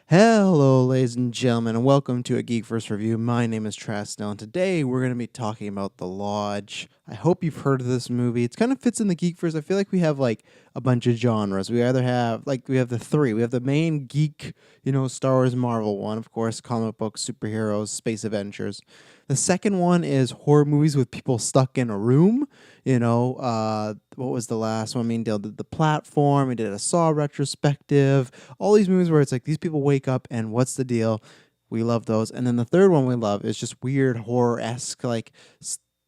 Hello, ladies and gentlemen, and welcome to a Geek First Review. My name is Trasnell, and today we're going to be talking about The Lodge. I hope you've heard of this movie. It kind of fits in the Geek First. I feel like we have like a bunch of genres. We either have we have the three. We have the main geek, Star Wars, Marvel one, of course, comic books, superheroes, space adventures. The second one is horror movies with people stuck in a room. What was the last one? I mean, Dale did The Platform. We did a Saw retrospective. All these movies where it's like these people wake up and what's the deal? We love those. And then the third one we love is just weird horror-esque.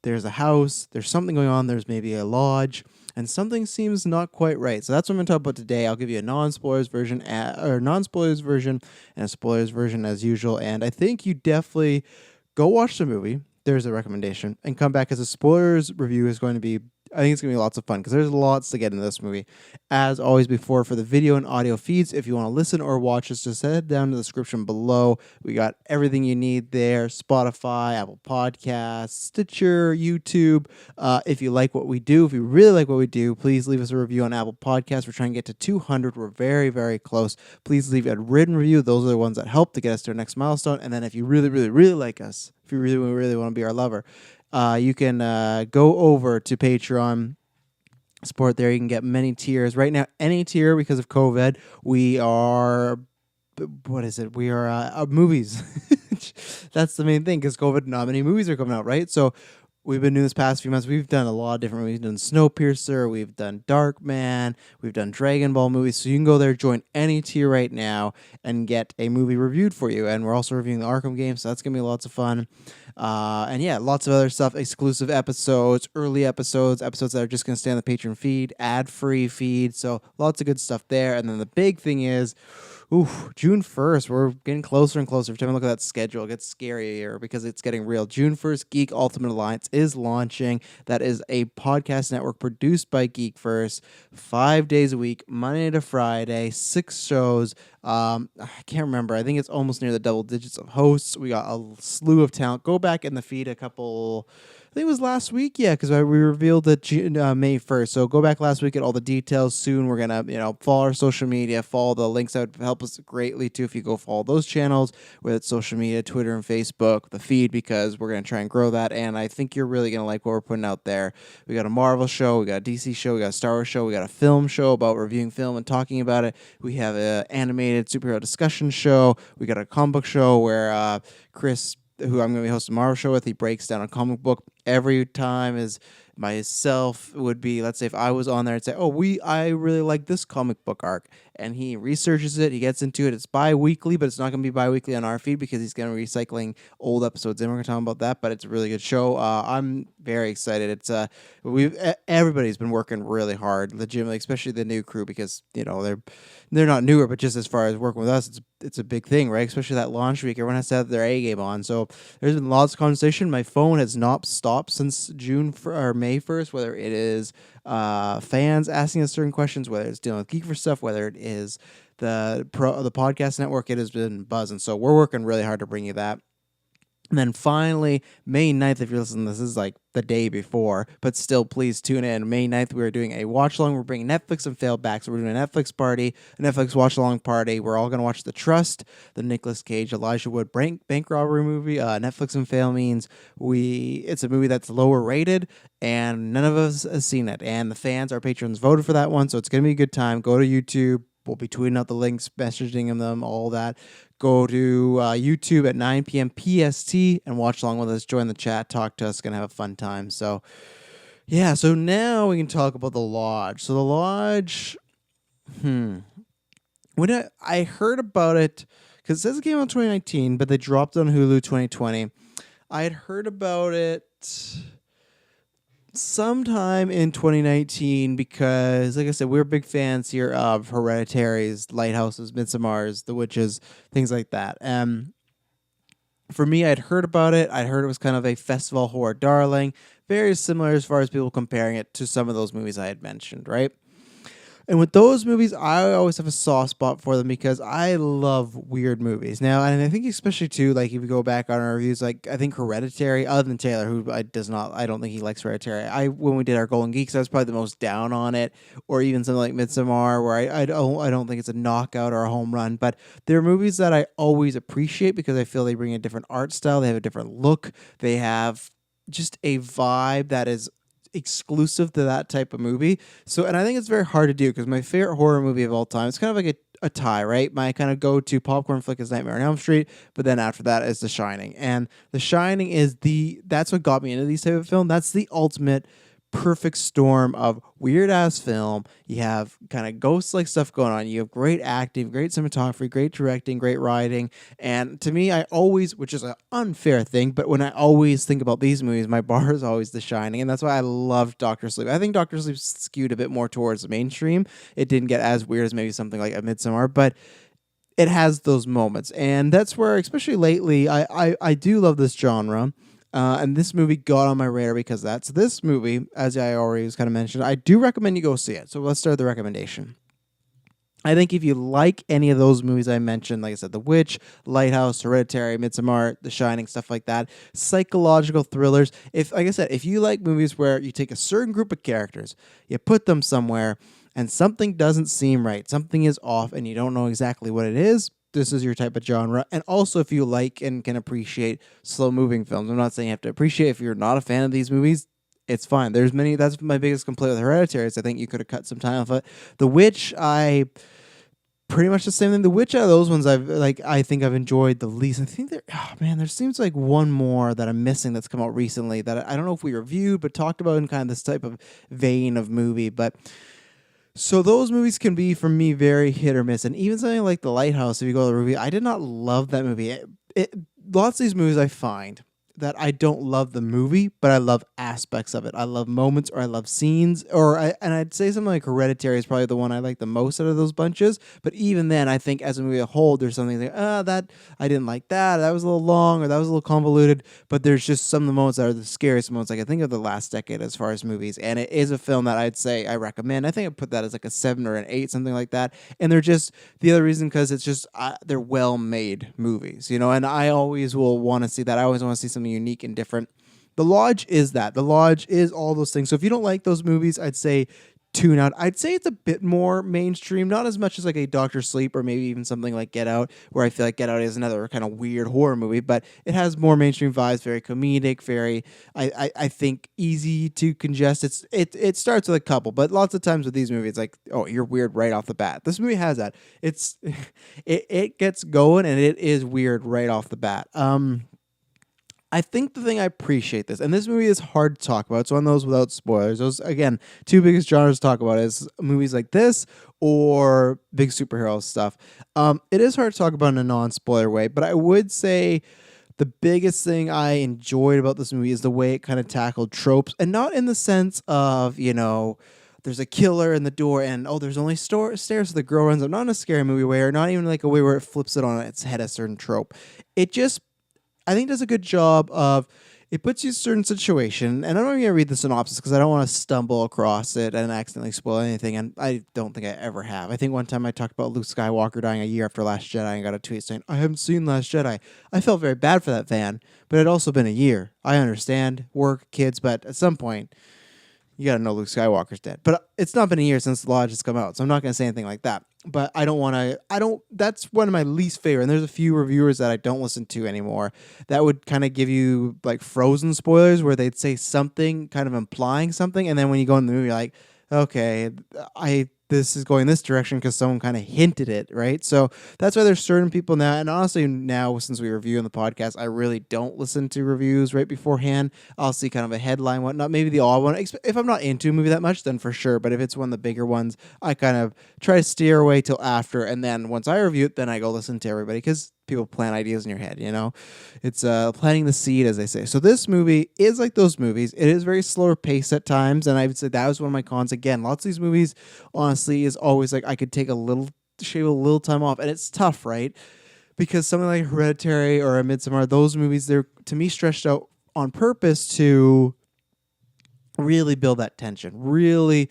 There's a house, there's something going on, there's maybe a lodge, and something seems not quite right. So that's what I'm going to talk about today. I'll give you a non-spoilers version, and a spoilers version as usual. And I think you definitely go watch the movie. There's a recommendation, and come back, as a spoilers review is going to be, I think it's going to be lots of fun because there's lots to get in this movie. As always before, for the video and audio feeds, if you want to listen or watch us, just head down to the description below. We got everything you need there: Spotify, Apple Podcasts, Stitcher, YouTube. If you like what we do, if you really like what we do, please leave us a review on Apple Podcasts. We're trying to get to 200. We're very, very close. Please leave a written review. Those are the ones that help to get us to our next milestone. And then if you really, really, really like us, if you really, really want to be our lover, you can go over to Patreon, support there. You can get many tiers. Right now, any tier, because of COVID, we are, what is it? We are movies. That's the main thing, because COVID, not many movies are coming out, right? So we've been doing this past few months. We've done a lot of different movies. We've done Snowpiercer. We've done Darkman. We've done Dragon Ball movies. So you can go there, join any tier right now, and get a movie reviewed for you. And we're also reviewing the Arkham game, so that's going to be lots of fun. And yeah, lots of other stuff, exclusive episodes, early episodes that are just going to stay on the Patreon feed, ad-free feed. So lots of good stuff there. And then the big thing is, June 1st, we're getting closer and closer. Every time I look at that schedule, it gets scarier because it's getting real. June 1st, Geek Ultimate Alliance is launching. That is a podcast network produced by Geek First, 5 days a week, Monday to Friday, 6 shows. I can't remember. I think it's almost near the double digits of hosts. We got a slew of talent. Go back in the feed I think it was last week, yeah, because we revealed it May 1st. So go back last week, get all the details. Soon we're going to, follow our social media, follow the links. That would help us greatly, too, if you go follow those channels, whether it's social media, Twitter and Facebook, the feed, because we're going to try and grow that. And I think you're really going to like what we're putting out there. We got a Marvel show, we got a DC show, we got a Star Wars show, we got a film show about reviewing film and talking about it. We have an animated superhero discussion show. We got a comic book show where Chris, who I'm going to be hosting tomorrow's show with, he breaks down a comic book. Every time is myself would be, let's say if I was on there and say, I really like this comic book arc, and he researches it, he gets into it. It's bi-weekly, but it's not going to be bi-weekly on our feed because he's going to be recycling old episodes, and we're going to talk about that. But it's a really good show. I'm very excited. It's everybody's been working really hard, legitimately, especially the new crew, because they're not newer, but just as far as working with us, it's a big thing, right? Especially that launch week, everyone has to have their A game on. So there's been lots of conversation. My phone has not stopped since May 1st, whether it is fans asking us certain questions, whether it's dealing with Geek for stuff, whether it is the podcast network. It has been buzzing. So we're working really hard to bring you that. And then finally, May 9th, if you're listening, this is like the day before, but still, please tune in. May 9th, we're doing a watch-along. We're bringing Netflix and Failed back. So we're doing a Netflix party, a Netflix watch-along party. We're all going to watch The Trust, the Nicolas Cage, Elijah Wood bank robbery movie. Netflix and Fail means it's a movie that's lower rated, and none of us has seen it. And the fans, our patrons, voted for that one, so it's going to be a good time. Go to YouTube. We'll be tweeting out the links, messaging them, all that. Go to YouTube at 9 p.m. PST and watch along with us. Join the chat, talk to us. Going to have a fun time. So, yeah. So now we can talk about The Lodge. So The Lodge, when I heard about it, because it says it came out in 2019, but they dropped it on Hulu 2020. I had heard about it sometime in 2019 because, like I said, we're big fans here of Hereditary's, Lighthouses, Midsommar's, The Witches, things like that. For me, I'd heard about it. I'd heard it was kind of a festival horror darling, very similar as far as people comparing it to some of those movies I had mentioned, right? And with those movies, I always have a soft spot for them because I love weird movies. Now, and I think especially too, like if you go back on our reviews, like I think Hereditary, other than Taylor, who I don't think he likes Hereditary. When we did our Golden Geeks, I was probably the most down on it, or even something like Midsommar, where I don't think it's a knockout or a home run. But there are movies that I always appreciate because I feel they bring a different art style, they have a different look, they have just a vibe that is exclusive to that type of movie. So, and I think it's very hard to do because my favorite horror movie of all time, it's kind of like a tie, right? My kind of go-to popcorn flick is Nightmare on Elm Street, but then after that is The Shining. And The Shining is that's what got me into these type of film. That's the ultimate perfect storm of weird ass film. You have kind of ghost like stuff going on. You have great acting, great cinematography, great directing, great writing. And to me, I always, which is an unfair thing, but when I always think about these movies, my bar is always The Shining. And that's why I love Doctor Sleep. I think Doctor Sleep skewed a bit more towards the mainstream. It didn't get as weird as maybe something like A Midsommar, but it has those moments. And that's where, especially lately, I do love this genre. And this movie got on my radar because that's this movie, as I already was kind of mentioned. I do recommend you go see it. So let's start the recommendation. I think if you like any of those movies I mentioned, like I said, The Witch, Lighthouse, Hereditary, Midsommar, The Shining, stuff like that, psychological thrillers. Like I said, if you like movies where you take a certain group of characters, you put them somewhere, and something doesn't seem right, something is off, and you don't know exactly what it is, this is your type of genre. And also, if you like and can appreciate slow moving films, I'm not saying you have to appreciate. If you're not a fan of these movies, it's fine. There's many. That's my biggest complaint with Hereditary. Is I think you could have cut some time off it. The Witch, I pretty much the same thing. The Witch, out of those ones, I think I've enjoyed the least. I think there seems like one more that I'm missing that's come out recently that I don't know if we reviewed but talked about in kind of this type of vein of movie, but. So those movies can be, for me, very hit or miss. And even something like The Lighthouse, if you go to the movie, I did not love that movie. Lots of these movies I find that I don't love the movie, but I love aspects of it. I love moments, or I love scenes, and I'd say something like Hereditary is probably the one I like the most out of those bunches. But even then, I think as a movie as a whole, there's something like, that I didn't like that was a little long, or that was a little convoluted. But there's just some of the moments that are the scariest moments. Like I think of the last decade as far as movies, and it is a film that I'd say I recommend. I think I put that as like a 7 or an 8, something like that. And they're just the other reason because it's just they're well made movies, and I always will want to see that. I always want to see something unique and different. The Lodge is that. The Lodge is all those things. So if you don't like those movies, I'd say tune out. I'd say it's a bit more mainstream, not as much as like a Doctor Sleep or maybe even something like Get Out, where I feel like Get Out is another kind of weird horror movie, but it has more mainstream vibes, very comedic, very I think easy to congest. It starts with a couple, but lots of times with these movies, like, oh, you're weird right off the bat. This movie has that. It gets going and it is weird right off the bat. I think the thing I appreciate this, and this movie is hard to talk about, so on those without spoilers, those, again, two biggest genres to talk about is movies like this or big superhero stuff. It is hard to talk about in a non-spoiler way, but I would say the biggest thing I enjoyed about this movie is the way it kind of tackled tropes, and not in the sense of, there's a killer in the door and, there's only stairs so the girl runs up. Not in a scary movie way, or not even like a way where it flips it on its head, a certain trope. It just, I think, does a good job of, it puts you in a certain situation, and I'm not going to read the synopsis because I don't want to stumble across it and accidentally spoil anything, and I don't think I ever have. I think one time I talked about Luke Skywalker dying a year after Last Jedi and got a tweet saying, I haven't seen Last Jedi. I felt very bad for that fan, but it had also been a year. I understand, work, kids, but at some point, you got to know Luke Skywalker's dead. But it's not been a year since The Lodge has come out, so I'm not going to say anything like that. But that's one of my least favorite. And there's a few reviewers that I don't listen to anymore that would kind of give you like Frozen spoilers where they'd say something kind of implying something. And then when you go in the movie, you're like, okay, this is going this direction because someone kind of hinted it, right? So that's why there's certain people now, and honestly now since we review on the podcast, I really don't listen to reviews right beforehand. I'll see kind of a headline, whatnot, maybe the odd one. If I'm not into a movie that much, then for sure. But if it's one of the bigger ones, I kind of try to steer away till after, and then once I review it, then I go listen to everybody because people plant ideas in your head, It's planting the seed, as they say. So this movie is like those movies. It is very slower paced at times, and I would say that was one of my cons. Again, lots of these movies, honestly, is always like I could take shave a little time off, and it's tough, right? Because something like Hereditary or A Midsommar, those movies, they're, to me, stretched out on purpose to really build that tension, really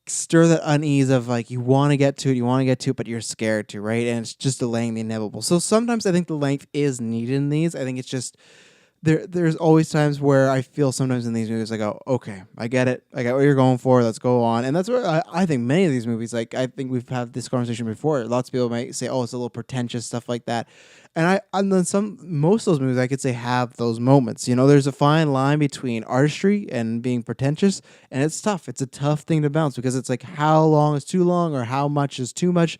stir that unease of like you want to get to it, but you're scared to, right? And it's just delaying the inevitable. So sometimes I think the length is needed in these. I think it's just there's always times where I feel sometimes in these movies I go, okay, I get it. I got what you're going for. Let's go on. And that's what I think many of these movies, like I think we've had this conversation before. Lots of people might say, oh, it's a little pretentious, stuff like that. And then most of those movies I could say have those moments. You know, there's a fine line between artistry and being pretentious, and it's tough. It's a tough thing to balance because it's like how long is too long or how much is too much.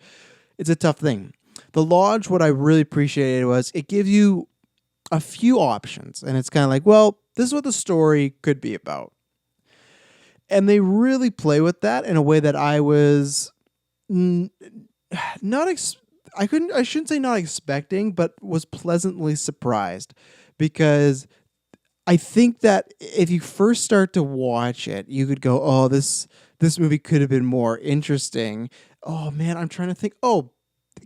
It's a tough thing. The Lodge, what I really appreciated was it gives you a few options, and it's kind of like, well, this is what the story could be about, and they really play with that in a way that I was not I shouldn't say not expecting, but was pleasantly surprised, because I think that if you first start to watch it, you could go, oh, this movie could have been more interesting. Oh man, I'm trying to think. Oh,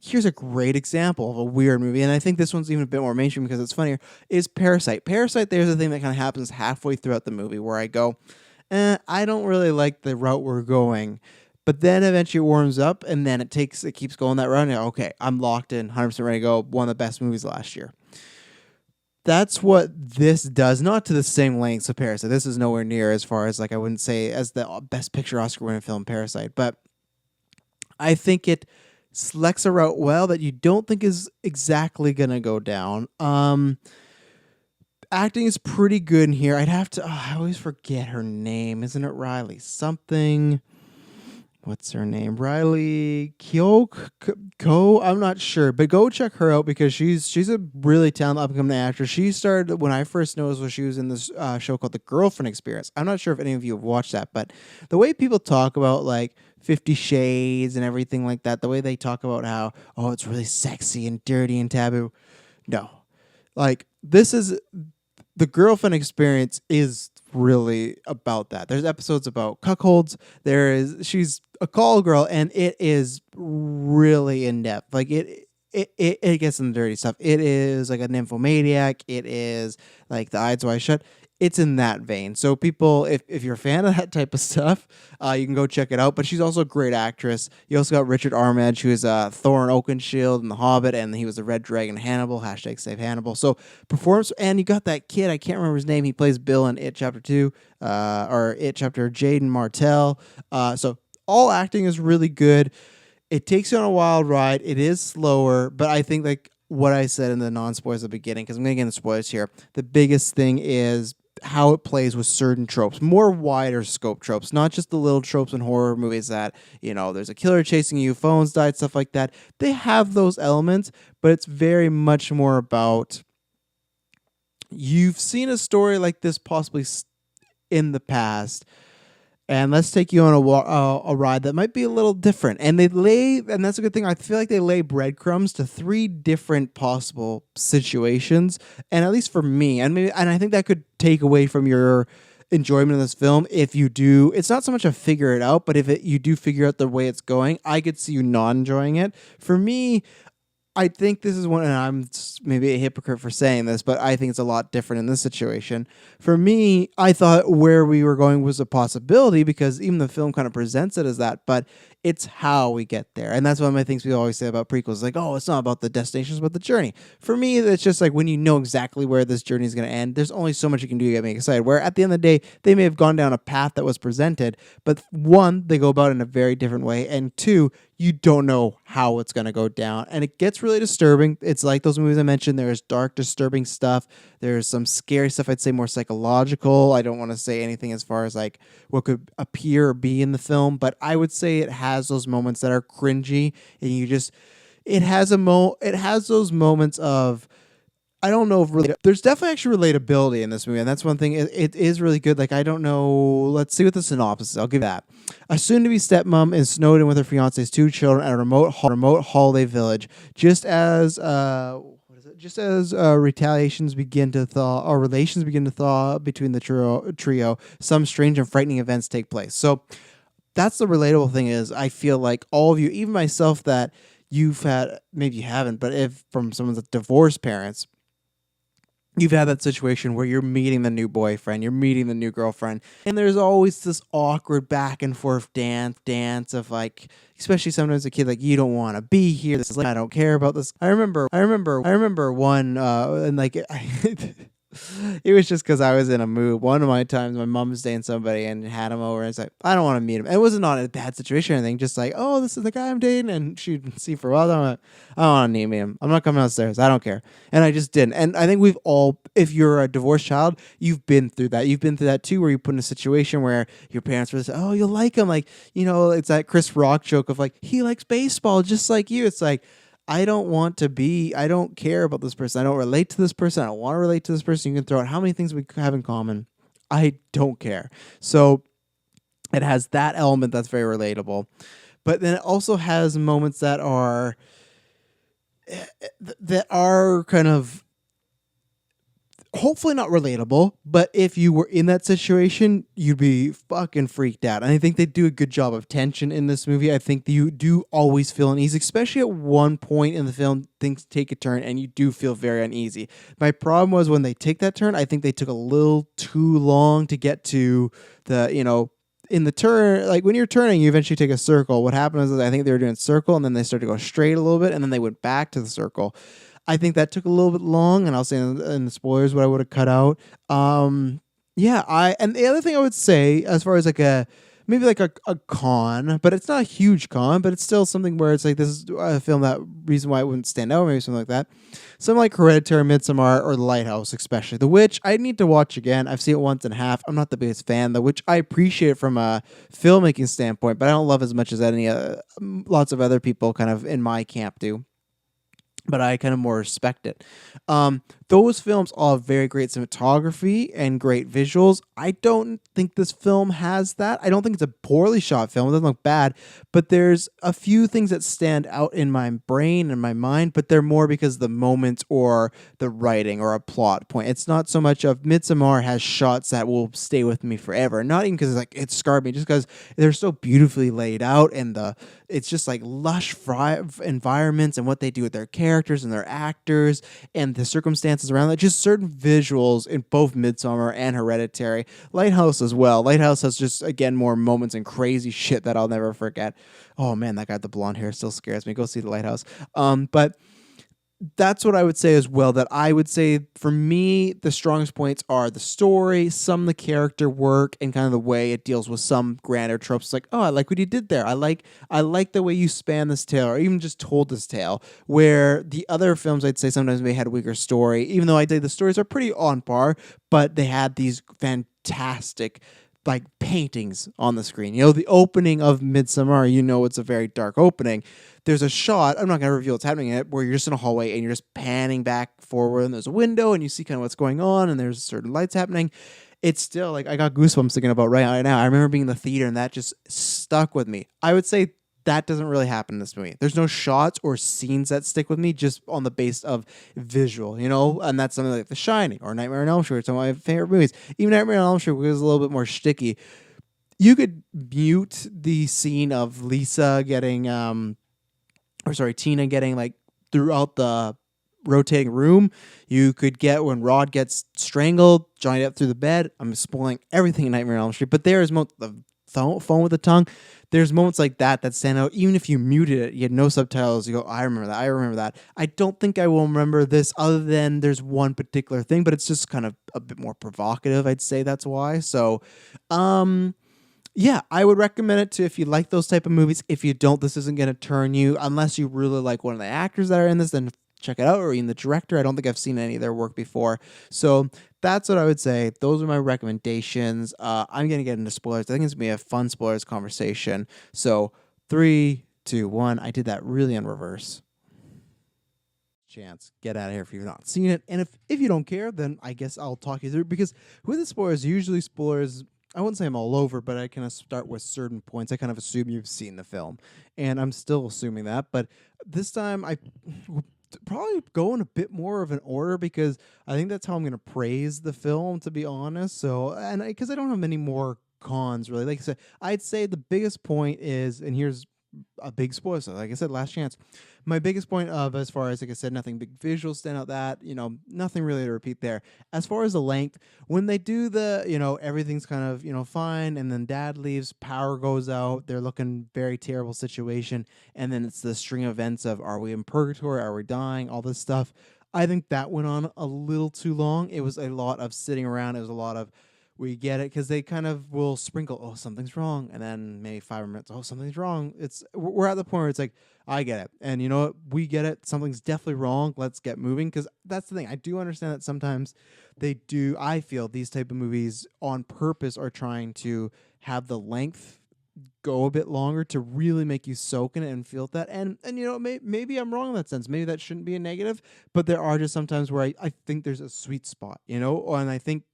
here's a great example of a weird movie, and I think this one's even a bit more mainstream because it's funnier, is Parasite. Parasite, there's a thing that kind of happens halfway throughout the movie where I go, I don't really like the route we're going. But then eventually it warms up, and then it keeps going that route. And okay, I'm locked in, 100% ready to go. One of the best movies last year. That's what this does, not to the same lengths of Parasite. This is nowhere near as far as, like, I wouldn't say as the Best Picture Oscar winning film Parasite, but I think it selects a route well that you don't think is exactly gonna go down. Acting is pretty good in here. I always forget her name. Isn't it Riley something? What's her name? Riley Ko? I'm not sure, but go check her out because she's a really talented upcoming actress. She started when I first noticed was she was in this show called The Girlfriend Experience. I'm not sure if any of you have watched that, but the way people talk about like 50 Shades and everything like that, the way they talk about how, oh, it's really sexy and dirty and taboo. No. Like, this is The Girlfriend Experience is really about that. There's episodes about cuckolds. She's a call girl, and it is really in depth. Like it gets in the dirty stuff. It is like a nymphomaniac. It is like The Eyes Wide Shut. It's in that vein. So people, if you're a fan of that type of stuff, you can go check it out. But she's also a great actress. You also got Richard Armitage, who is Thorin Oakenshield in The Hobbit, and he was the Red Dragon Hannibal, #Save Hannibal. So performs, and you got that kid, I can't remember his name. He plays Bill in It Chapter 2, or It Chapter, Jaden Martell. So all acting is really good. It takes you on a wild ride. It is slower, but I think like what I said in the non-spoilers at the beginning, because I'm going to get into spoilers here, the biggest thing is how it plays with certain tropes, more wider scope tropes, not just the little tropes in horror movies that, you know, there's a killer chasing you, phones died, stuff like that. They have those elements, but it's very much more about you've seen a story like this possibly in the past, and let's take you on a ride that might be a little different. And and that's a good thing. I feel like they lay breadcrumbs to 3 different possible situations. And at least for me, and I think that could take away from your enjoyment of this film if you do. It's not so much a figure it out, but if you do figure out the way it's going, I could see you not enjoying it. For me, I think this is one, and I'm maybe a hypocrite for saying this, but I think it's a lot different in this situation. For me, I thought where we were going was a possibility because even the film kind of presents it as that, but it's how we get there. And that's one of my things we always say about prequels, like, oh, it's not about the destination, it's about the journey. For me, it's just like when you know exactly where this journey is going to end, there's only so much you can do to get me excited. Where at the end of the day, they may have gone down a path that was presented, but 1, they go about it in a very different way, and 2, you don't know how it's going to go down. And it gets really disturbing. It's like those movies I mentioned. There's dark, disturbing stuff. There's some scary stuff, I'd say more psychological. I don't want to say anything as far as like what could appear or be in the film, but I would say it has those moments that are cringy, and it has those moments of, I don't know if really, there's definitely actually relatability in this movie, and that's one thing. It is really good. Like, I don't know. Let's see what the synopsis is. I'll give that. A soon-to-be stepmom is snowed in with her fiance's 2 children at a remote holiday village. Just as retaliations begin to thaw, or relations begin to thaw between the trio, some strange and frightening events take place. So that's the relatable thing. Is I feel like all of you, even myself, that you've had, maybe you haven't, but if from someone's divorced parents, you've had that situation where you're meeting the new boyfriend, you're meeting the new girlfriend, and there's always this awkward back and forth dance of like, especially sometimes a kid like, you don't want to be here. This is like, I don't care about this. I remember one, and like, it was just because I was in a mood. One of my times, my mom was dating somebody and had him over, and it's like, I don't want to meet him. It wasn't not a bad situation or anything, just like, oh, this is the guy I'm dating, and she'd see for a while. I don't want to meet him. I'm not coming downstairs. I don't care. And I just didn't. And I think we've all, if you're a divorced child, you've been through that. You've been through that too, where you put in a situation where your parents were like, oh, you'll like him. Like, it's that Chris Rock joke of like, he likes baseball just like you. It's like, I don't care about this person. I don't relate to this person. I don't want to relate to this person. You can throw out how many things we have in common. I don't care. So it has that element that's very relatable. But then it also has moments that are kind of hopefully not relatable, but if you were in that situation, you'd be fucking freaked out. And I think they do a good job of tension in this movie. I think that you do always feel uneasy, especially at one point in the film, things take a turn and you do feel very uneasy. My problem was when they take that turn, I think they took a little too long to get to in the turn, like when you're turning, you eventually take a circle. What happened is I think they were doing circle and then they started to go straight a little bit and then they went back to the circle. I think that took a little bit long, and I'll say in the spoilers what I would have cut out. And the other thing I would say, as far as like maybe like a con, but it's not a huge con, but it's still something where it's like this is a film that reason why it wouldn't stand out, maybe something like that. Something like Hereditary, Midsommar, or The Lighthouse, especially. The Witch, I need to watch again. I've seen it once and a half. I'm not the biggest fan. The Witch, I appreciate from a filmmaking standpoint, but I don't love as much as any lots of other people kind of in my camp do. But I kind of more respect it. Those films all have very great cinematography and great visuals. I don't think this film has that. I don't think it's a poorly shot film. It doesn't look bad, but there's a few things that stand out in my brain and my mind, but they're more because of the moments or the writing or a plot point. It's not so much of Midsommar has shots that will stay with me forever. Not even because it's like it scarred me, just because they're so beautifully laid out and it's just like lush environments and what they do with their characters and their actors and the circumstances around that. Just certain visuals in both Midsommar and Hereditary. Lighthouse as well. Lighthouse has just, again, more moments and crazy shit that I'll never forget. Oh man, that guy with the blonde hair still scares me. Go see The Lighthouse. But that's what I would say as well. That I would say for me, the strongest points are the story, some of the character work, and kind of the way it deals with some grander tropes. Like, oh, I like what you did there. I like the way you span this tale, or even just told this tale. Where the other films, I'd say sometimes they had a weaker story, even though I'd say the stories are pretty on par, but they had these fantastic like paintings on the screen. The opening of Midsommar, it's a very dark opening. There's a shot, I'm not going to reveal what's happening in it, where you're just in a hallway and you're just panning back forward and there's a window and you see kind of what's going on and there's certain lights happening. It's still like, I got goosebumps thinking about right now. I remember being in the theater and that just stuck with me. I would say that doesn't really happen in this movie. There's no shots or scenes that stick with me just on the base of visual, and that's something like The Shining or Nightmare on Elm Street. It's one of my favorite movies. Even Nightmare on Elm Street was a little bit more shticky. You could mute the scene of Tina getting like throughout the rotating room. You could get when Rod gets strangled, Johnny Depp through the bed. I'm spoiling everything in Nightmare on Elm Street, but there is the phone with the tongue. There's moments like that stand out. Even if you muted it, you had no subtitles, you go, I remember that. I don't think I will remember this other than there's one particular thing, but it's just kind of a bit more provocative. I'd say that's why. So, yeah, I would recommend it to if you like those type of movies. If you don't, this isn't going to turn you, unless you really like one of the actors that are in this, then check it out, or even the director. I don't think I've seen any of their work before. So that's what I would say. Those are my recommendations. I'm going to get into spoilers. I think it's going to be a fun spoilers conversation. So 3, 2, 1. I did that really in reverse. Chance, get out of here if you've not seen it. And if you don't care, then I guess I'll talk you through, because with the spoilers, usually spoilers, I wouldn't say I'm all over, but I kind of start with certain points. I kind of assume you've seen the film, and I'm still assuming that. But this time, I probably go in a bit more of an order, because I think that's how I'm going to praise the film, to be honest. So, and because I don't have many more cons really. Like I said, I'd say the biggest point is, and here's a big spoiler. So like I said, last chance. My biggest point of, as far as like I said, nothing big visuals stand out, that, nothing really to repeat there. As far as the length, when they do the, everything's kind of, fine, and then dad leaves, power goes out, they're looking very terrible situation, and then it's the string of events of, are we in purgatory, are we dying, all this stuff. I think that went on a little too long. It was a lot of sitting around. It was a lot of, we get it, because they kind of will sprinkle, oh, something's wrong, and then maybe 5 minutes, oh, something's wrong. We're at the point where it's like, I get it, and you know what, we get it, something's definitely wrong, let's get moving. Because that's the thing, I do understand that sometimes they do, I feel these type of movies on purpose are trying to have the length go a bit longer to really make you soak in it and feel that. And maybe I'm wrong in that sense. Maybe that shouldn't be a negative, but there are just sometimes where I think there's a sweet spot, and I think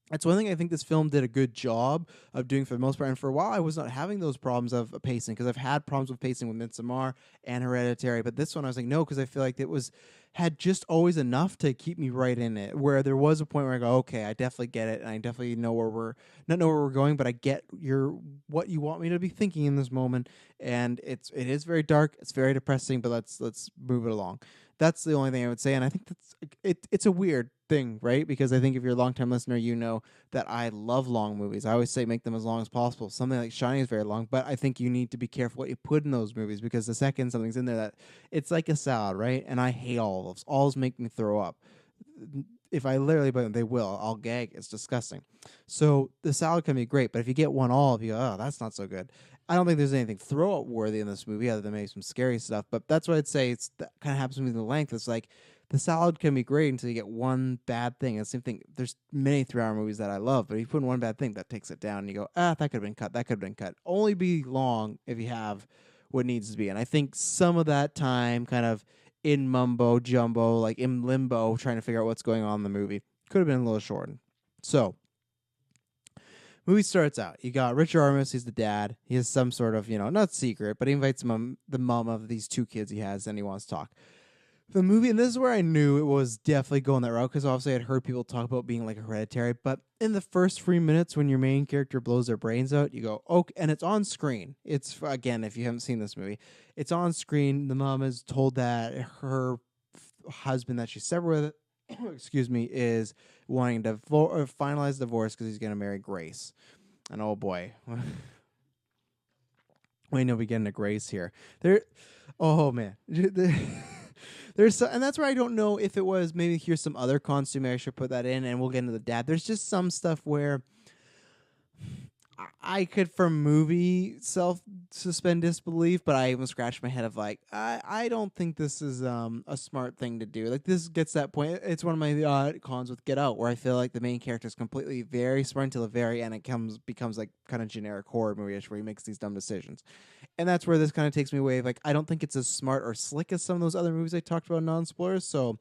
that's one thing I think this film did a good job of doing for the most part. And for a while, I was not having those problems of pacing, because I've had problems with pacing with Midsommar and Hereditary. But this one, I was like, no, because I feel like it had just always enough to keep me right in it. Where there was a point where I go, okay, I definitely get it, and I definitely know where we're not know where we're going, but I get what you want me to be thinking in this moment. And it is very dark, it's very depressing, but let's move it along. That's the only thing I would say, and I think it's a weird thing, right? Because I think if you're a long-time listener, you know that I love long movies. I always say make them as long as possible. Something like Shining is very long, but I think you need to be careful what you put in those movies, because the second something's in there, that it's like a salad, right? And I hate all of those. All those make me throw up. If I literally, but they will, I'll gag. It's disgusting. So the salad can be great, but if you get one olive, you go, oh, that's not so good. I don't think there's anything throw up worthy in this movie other than maybe some scary stuff. But that's what I'd say. That kind of happens with the length. It's like the salad can be great until you get one bad thing. And the same thing. There's many 3-hour movies that I love, but if you put in one bad thing, that takes it down. And you go, that could have been cut. That could have been cut. Only be long if you have what needs to be. And I think some of that time, kind of in mumbo jumbo, like in limbo, trying to figure out what's going on in the movie, could have been a little shortened. So movie starts out. You got Richard Armus. He's the dad. He has some sort of, not secret, but he invites the mom of these 2 kids he has, and he wants to talk. The movie, and this is where I knew it was definitely going that route, because obviously I'd heard people talk about being like Hereditary, but in the first 3 minutes when your main character blows their brains out, you go, okay, and it's on screen. It's, again, if you haven't seen this movie, it's on screen. The mom is told that her husband that she's severed with, excuse me, is wanting to finalize divorce because he's going to marry Grace. And oh boy, we know we get into Grace here. Oh man. And that's where I don't know if it was, maybe here's some other costume, I should put that in, and we'll get into the dad. There's just some stuff where I could, from movie, suspend disbelief, but I even scratched my head of like, I don't think this is a smart thing to do. Like, this gets that point. It's one of my cons with Get Out, where I feel like the main character is completely very smart until the very end. It becomes like kind of generic horror movie-ish, where he makes these dumb decisions. And that's where this kind of takes me away. Like, I don't think it's as smart or slick as some of those other movies I talked about, non-spoilers. So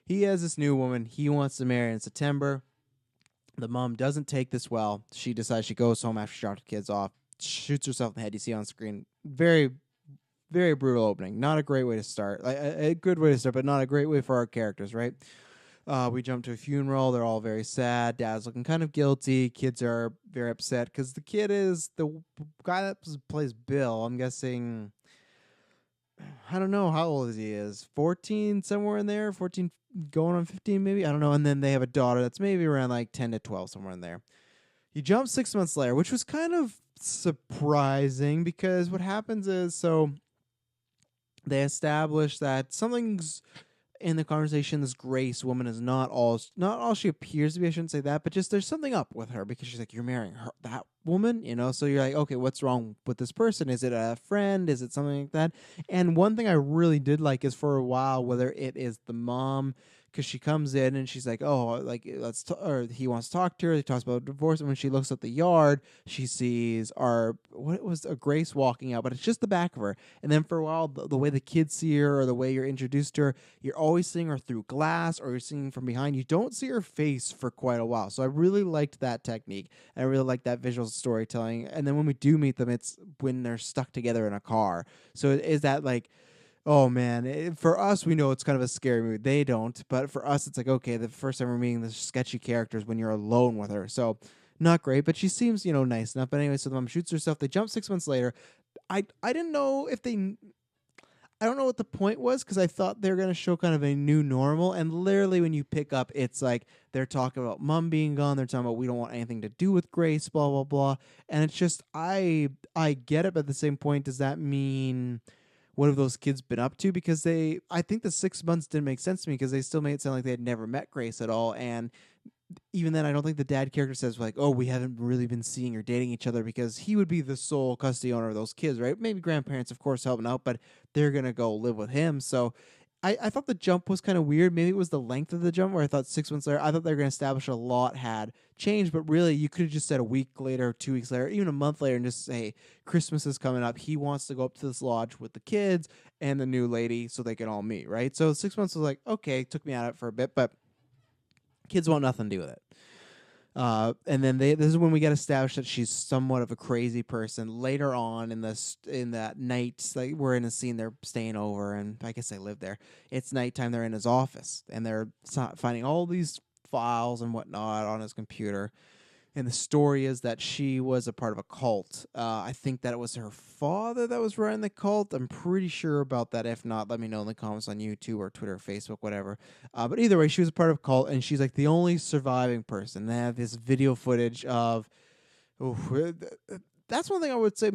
he has this new woman he wants to marry in September. The mom doesn't take this well. She decides, she goes home after she dropped the kids off, shoots herself in the head. You see on screen. Very, very brutal opening. Not a great way to start. A good way to start, but not a great way for our characters, right? We jump to a funeral. They're all very sad. Dad's looking kind of guilty. Kids are very upset because the kid is the guy that plays Bill. I'm guessing, I don't know how old he is. 14, somewhere in there. 14 going on 15 maybe. I don't know. And then they have a daughter that's maybe around like 10 to 12, somewhere in there. He jumps 6 months later, which was kind of surprising, because what happens is, so they establish that something's in the conversation. This Grace woman is not all she appears to be. I shouldn't say that, but just there's something up with her, because she's like, you're marrying her, that woman, so you're like, okay, what's wrong with this person? Is it a friend? Is it something like that? And one thing I really did like is, for a while, whether it is the mom, because she comes in and she's like, oh, like, or he wants to talk to her. He talks about divorce, and when she looks at the yard, she sees what was a Grace walking out, but it's just the back of her. And then for a while, the way the kids see her, or the way you're introduced to her, you're always seeing her through glass, or you're seeing from behind. You don't see her face for quite a while. So I really liked that technique, and I really liked that visual storytelling. And then when we do meet them, it's when they're stuck together in a car. So is that like, oh man, for us, we know it's kind of a scary movie. They don't, but for us, it's like, okay, the first time we're meeting the sketchy characters when you're alone with her. So not great, but she seems, nice enough. But anyway, so the mom shoots herself. They jump 6 months later. I didn't know if they. I don't know what the point was because I thought they were going to show kind of a new normal. And literally, when you pick up, it's like they're talking about mom being gone. They're talking about we don't want anything to do with Grace, blah blah blah. And it's just I get it, but at the same point, does that mean what have those kids been up to? Because I think the 6 months didn't make sense to me because they still made it sound like they had never met Grace at all. And even then, I don't think the dad character says like, "Oh, we haven't really been seeing or dating each other," because he would be the sole custody owner of those kids, right? Maybe grandparents, of course, helping out, but they're gonna go live with him. So, I thought the jump was kind of weird. Maybe it was the length of the jump, where I thought 6 months later, I thought they were gonna establish a lot had changed, but really, you could have just said a week later, 2 weeks later, even a month later, and just say Christmas is coming up. He wants to go up to this lodge with the kids and the new lady so they can all meet, right? So 6 months was like, okay, took me out of it for a bit, but kids want nothing to do with it. And then this is when we get established that she's somewhat of a crazy person. Later on in that night, like we're in a scene, they're staying over, and I guess they live there. It's nighttime. They're in his office, and they're finding all these files and whatnot on his computer. And the story is that she was a part of a cult. I think that it was her father that was running the cult. I'm pretty sure about that. If not, let me know in the comments on YouTube or Twitter or Facebook, whatever. But either way, she was a part of a cult, and she's like the only surviving person. They have this video footage of. Oh, that's one thing I would say.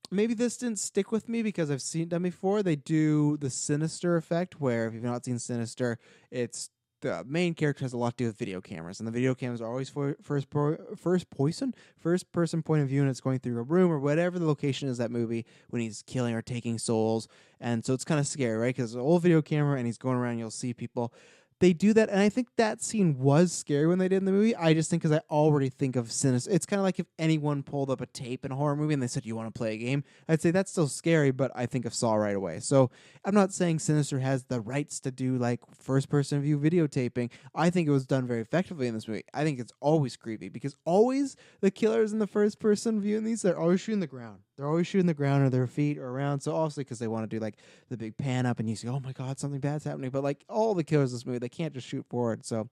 Maybe this didn't stick with me because I've seen it done before. They do the Sinister effect, where if you've not seen Sinister, it's the main character has a lot to do with video cameras, and the video cameras are always first person point of view, and it's going through a room or whatever the location is that movie when he's killing or taking souls, and so it's kind of scary, right? Because it's an old video camera, and he's going around, you'll see people. They do that, and I think that scene was scary when they did in the movie. I just think because I already think of Sinister. It's kind of like if anyone pulled up a tape in a horror movie and they said, "You want to play a game?" I'd say that's still scary, but I think of Saw right away. So I'm not saying Sinister has the rights to do like first person view videotaping. I think it was done very effectively in this movie. I think it's always creepy because always the killers in the first person view in these, they're always shooting the ground. They're always shooting the ground or their feet or around. So obviously because they want to do like the big pan up and you see, oh my God, something bad's happening. But like all the killers in this movie, they can't just shoot forward. So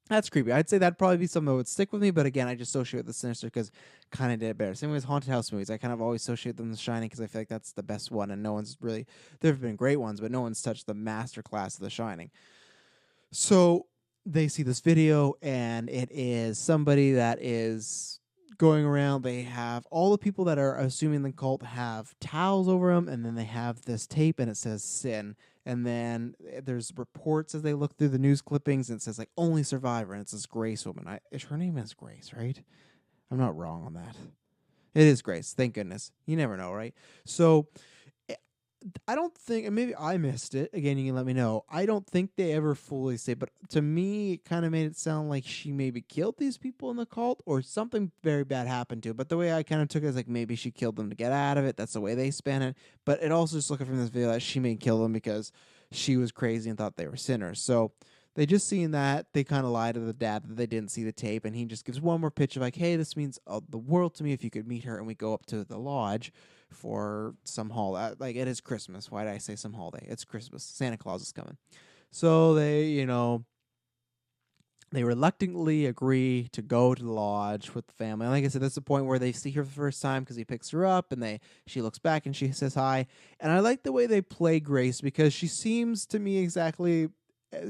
that's creepy. I'd say that'd probably be something that would stick with me. But again, I just associate the Sinister because kind of did it better. Same way as haunted house movies. I kind of always associate them with Shining because I feel like that's the best one. And no one's really, there have been great ones, but no one's touched the master class of The Shining. So they see this video and it is somebody that is going around. They have all the people that are assuming the cult have towels over them, and then they have this tape and it says sin. And then there's reports as they look through the news clippings and it says like only survivor, and it's this Grace woman. Her name is Grace, right? I'm not wrong on that. It is Grace, thank goodness. You never know, right? So I don't think, and maybe I missed it. Again, you can let me know. I don't think they ever fully say, but to me, it kind of made it sound like she maybe killed these people in the cult or something very bad happened to her. But the way I kind of took it is like maybe she killed them to get out of it. That's the way they span it. But it also just looking from this video that she may kill them because she was crazy and thought they were sinners. So they just seen that. They kind of lie to the dad that they didn't see the tape. And he just gives one more pitch of like, hey, this means the world to me if you could meet her. And we go up to the lodge for some holiday. Like, it is Christmas. Why did I say some holiday? It's Christmas. Santa Claus is coming. So they, they reluctantly agree to go to the lodge with the family. And like I said, that's the point where they see her for the first time because he picks her up and she looks back and she says hi. And I like the way they play Grace because she seems to me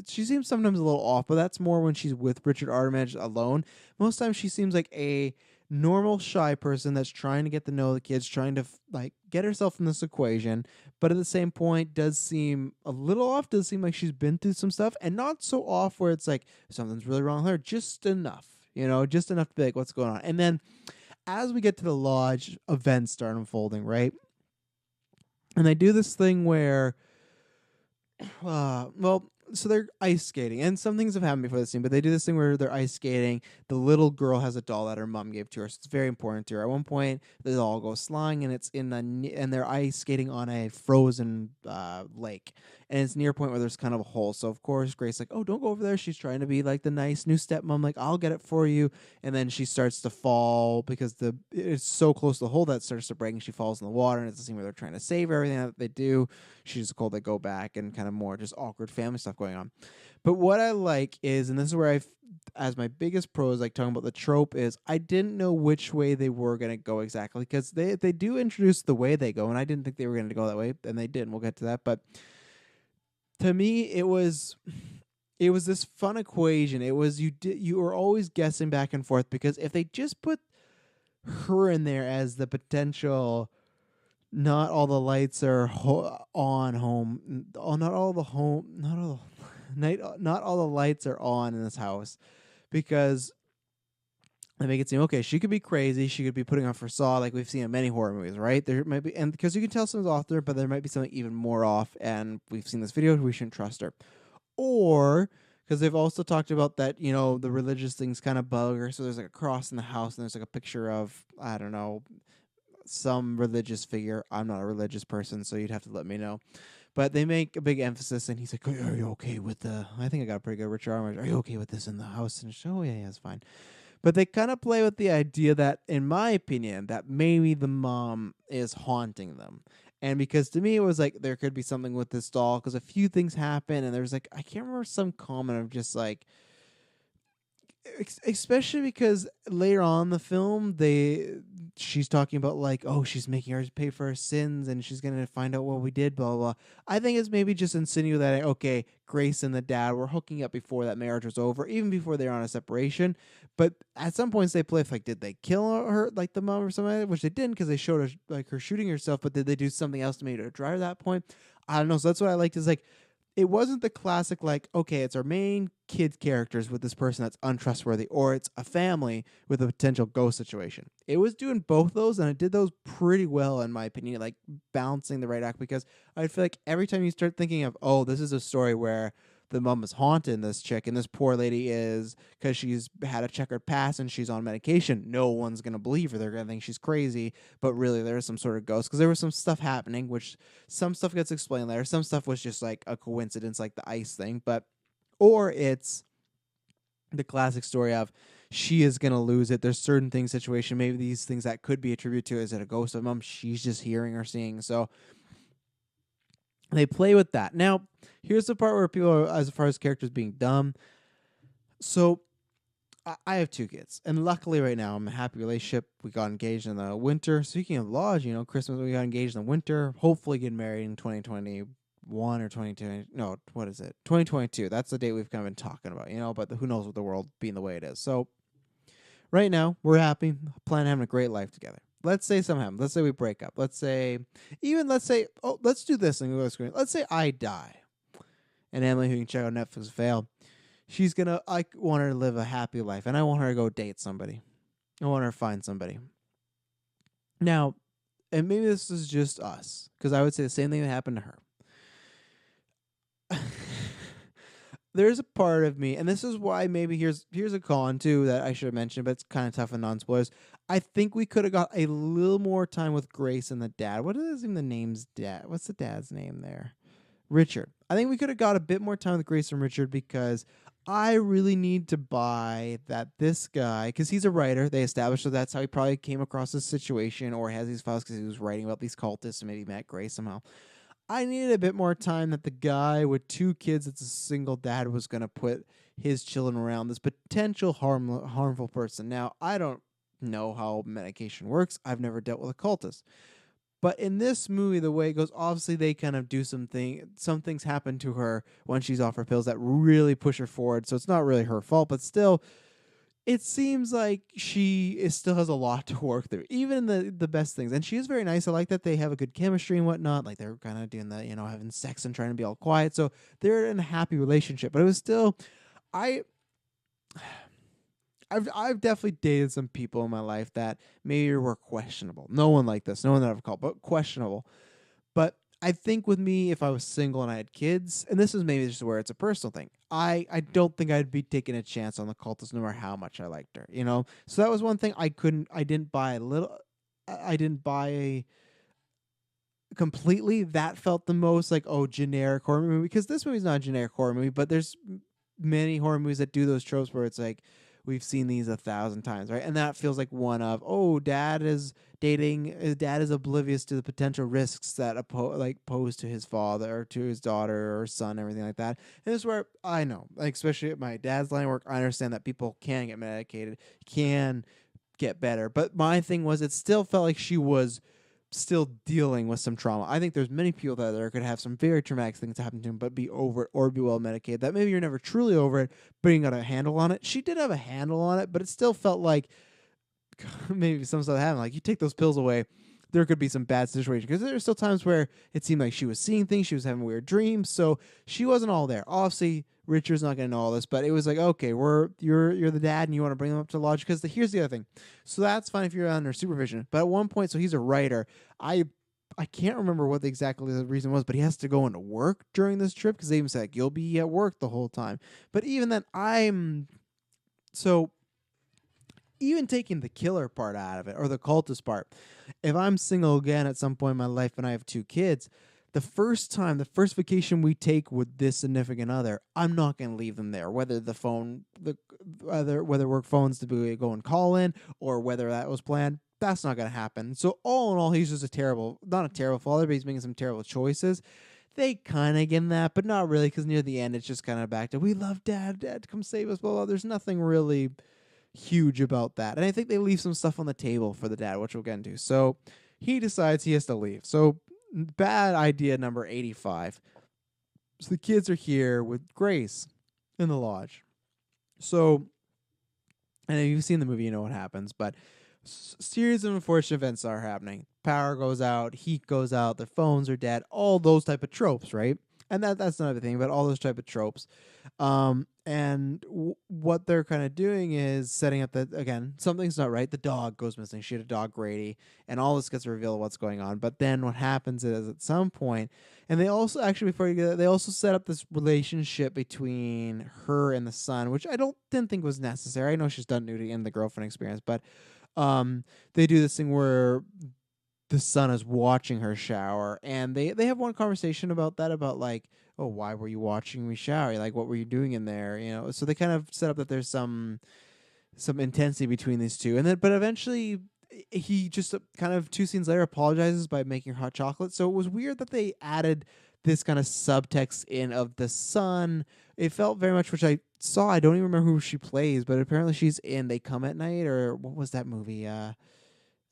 she seems sometimes a little off, but that's more when she's with Richard Armitage alone. Most times she seems like a normal shy person that's trying to get to know the kids, trying to like get herself in this equation, but at the same point does seem a little off, does seem like she's been through some stuff, and not so off where it's like something's really wrong with her, just enough, just enough to be like, what's going on? And then as we get to the lodge, events start unfolding, right? And they do this thing where so they're ice skating, and some things have happened before this scene, but they do this thing where they're ice skating. The little girl has a doll that her mom gave to her, so it's very important to her. At one point, the doll goes flying, and it's and they're ice skating on a frozen lake, and it's near a point where there's kind of a hole. So of course, Grace's like, "Oh, don't go over there." She's trying to be like the nice new stepmom, like, "I'll get it for you," and then she starts to fall because it's so close to the hole that it starts to break, and she falls in the water. And it's a scene where they're trying to save everything that they do. She's cold. They go back and kind of more just awkward family stuff going on. But what I like is, and this is where as my biggest pro is like talking about the trope is, I didn't know which way they were gonna go exactly because they do introduce the way they go, and I didn't think they were gonna go that way, and they did. And we'll get to that, but to me, it was this fun equation. It was you were always guessing back and forth because if they just put her in there as the potential, not all the lights are on home. Oh, not all the home. Not all. Night. Not all the lights are on in this house, because they make it seem okay. She could be crazy. She could be putting on facade, like we've seen in many horror movies, right? There might be, and because you can tell something's off there, but there might be something even more off. And we've seen this video. We shouldn't trust her, or because they've also talked about that, the religious things kind of bug her. So there's like a cross in the house, and there's like a picture of, I don't know, some religious figure. I'm not a religious person, so you'd have to let me know. But they make a big emphasis, and he's like, "Are you okay with the?" I think I got a pretty good Richard Armitage. Are you okay with this in the house? And oh yeah, it's fine. But they kind of play with the idea that, in my opinion, that maybe the mom is haunting them. And because to me, it was like there could be something with this doll because a few things happen, and there's like, I can't remember, some comment of just like, especially because later on in the film, she's talking about like, oh, she's making her pay for her sins, and she's gonna find out what we did, blah blah blah. I think it's maybe just insinuating that, okay, Grace and the dad were hooking up before that marriage was over, even before they were on a separation. But at some points they play with, like, did they kill her, like the mom or something, which they didn't because they showed her like her shooting herself. But did they do something else to make her drive that point? I don't know. So that's what I liked, is like, it wasn't the classic, like, okay, it's our main kid characters with this person that's untrustworthy, or it's a family with a potential ghost situation. It was doing both those, and it did those pretty well, in my opinion, like balancing the right act, because I feel like every time you start thinking of, oh, this is a story where the mom is haunting this chick, and this poor lady is, because she's had a checkered past and she's on medication, no one's going to believe her. They're going to think she's crazy, but really there's some sort of ghost, because there was some stuff happening, which some stuff gets explained later. Some stuff was just like a coincidence, like the ice thing, or it's the classic story of she is going to lose it. There's certain things, situation, maybe these things that could be attributed to, is it a ghost of mom? She's just hearing or seeing. So they play with that. Now, here's the part where people are, as far as characters being dumb. So I have 2 kids, and luckily right now I'm in a happy relationship. We got engaged in the winter. Speaking of laws, Christmas, we got engaged in the winter. Hopefully get married in 2021 or 2020. No, what is it? 2022. That's the date we've kind of been talking about, but who knows with the world being the way it is. So right now we're happy, plan on having a great life together. Let's say something happens. Let's say we break up. Let's say, oh, let's do this and go to the screen. Let's say I die, and Emily, who can check out Netflix, fail. I want her to live a happy life, and I want her to go date somebody. I want her to find somebody. Now, and maybe this is just us, because I would say the same thing that happened to her. There's a part of me, and this is why maybe here's a con too that I should have mentioned, but it's kind of tough and non-spoilers. I think we could have got a little more time with Grace and the dad. What is even the name's dad? What's the dad's name there? Richard. I think we could have got a bit more time with Grace and Richard, because I really need to buy that this guy, because he's a writer. They established that that's how he probably came across this situation, or has these files because he was writing about these cultists and maybe met Grace somehow. I needed a bit more time that the guy with 2 kids that's a single dad was going to put his children around this potential harmful person. Now, I don't know how medication works. I've never dealt with a cultist. But in this movie, the way it goes, obviously they kind of do some things happen to her when she's off her pills that really push her forward. So it's not really her fault, but still, it seems like still has a lot to work through, even the best things. And she is very nice. I like that they have a good chemistry and whatnot. Like they're kind of doing the, having sex and trying to be all quiet. So they're in a happy relationship. But it was still, I've definitely dated some people in my life that maybe were questionable. No one like this. No one that I've called, but questionable. But I think with me, if I was single and I had kids, and this is maybe just where it's a personal thing, I don't think I'd be taking a chance on the cultist no matter how much I liked her, So that was one thing I didn't buy completely. That felt the most like, oh, generic horror movie, because this movie's not a generic horror movie, but there's many horror movies that do those tropes where it's like, we've seen these 1,000 times, right? And that feels like one of, oh, dad is dating, his dad is oblivious to the potential risks that pose to his father or to his daughter or son, everything like that. And this is where I know, like especially at my dad's line of work, I understand that people can get medicated, can get better. But my thing was, it still felt like she was still dealing with some trauma. I think there's many people that there could have some very traumatic things happen to them, but be over it or be well medicated. That maybe you're never truly over it, but you got a handle on it. She did have a handle on it, but it still felt like maybe some stuff happened. Like you take those pills away, there could be some bad situation because there's still times where it seemed like she was seeing things, she was having weird dreams, so she wasn't all there. Obviously, Richard's not going to know all this, but it was like, okay, you're the dad, and you want to bring them up to lodge because here's the other thing. So that's fine if you're under supervision, but at one point, so he's a writer. I can't remember what exactly the reason was, but he has to go into work during this trip because they even said like, you'll be at work the whole time. But even then, so even taking the killer part out of it or the cultist part, if I'm single again at some point in my life and I have 2 kids, the first vacation we take with this significant other, I'm not going to leave them there. Whether whether work phones to go and call in or whether that was planned, that's not going to happen. So all in all, he's just not a terrible father, but he's making some terrible choices. They kind of get in that, but not really, because near the end, it's just kind of back to, we love dad, come save us, blah, blah. There's nothing really huge about that. And I think they leave some stuff on the table for the dad, which we'll get into. So he decides he has to leave. So bad idea number 85. So the kids are here with Grace in the lodge. So, and if you've seen the movie, you know what happens, but series of unfortunate events are happening. Power goes out, heat goes out, their phones are dead, all those type of tropes, right? And that's another thing, but all those type of tropes. What they're kind of doing is setting up that, again, something's not right. The dog goes missing. She had a dog, Grady, and all this gets revealed what's going on. But then what happens is at some point, and they also, actually, before you get that, they also set up this relationship between her and the son, which didn't think was necessary. I know she's done nudity in the girlfriend experience, but they do this thing where the son is watching her shower, and they have one conversation about that, about like, oh, why were you watching me shower? Like, what were you doing in there? You know, so they kind of set up that there's some intensity between these two, and then but eventually he just kind of 2 scenes later apologizes by making her hot chocolate. So it was weird that they added this kind of subtext in of the son. It felt very much, which I saw. I don't even remember who she plays, but apparently she's in They Come at Night, or what was that movie?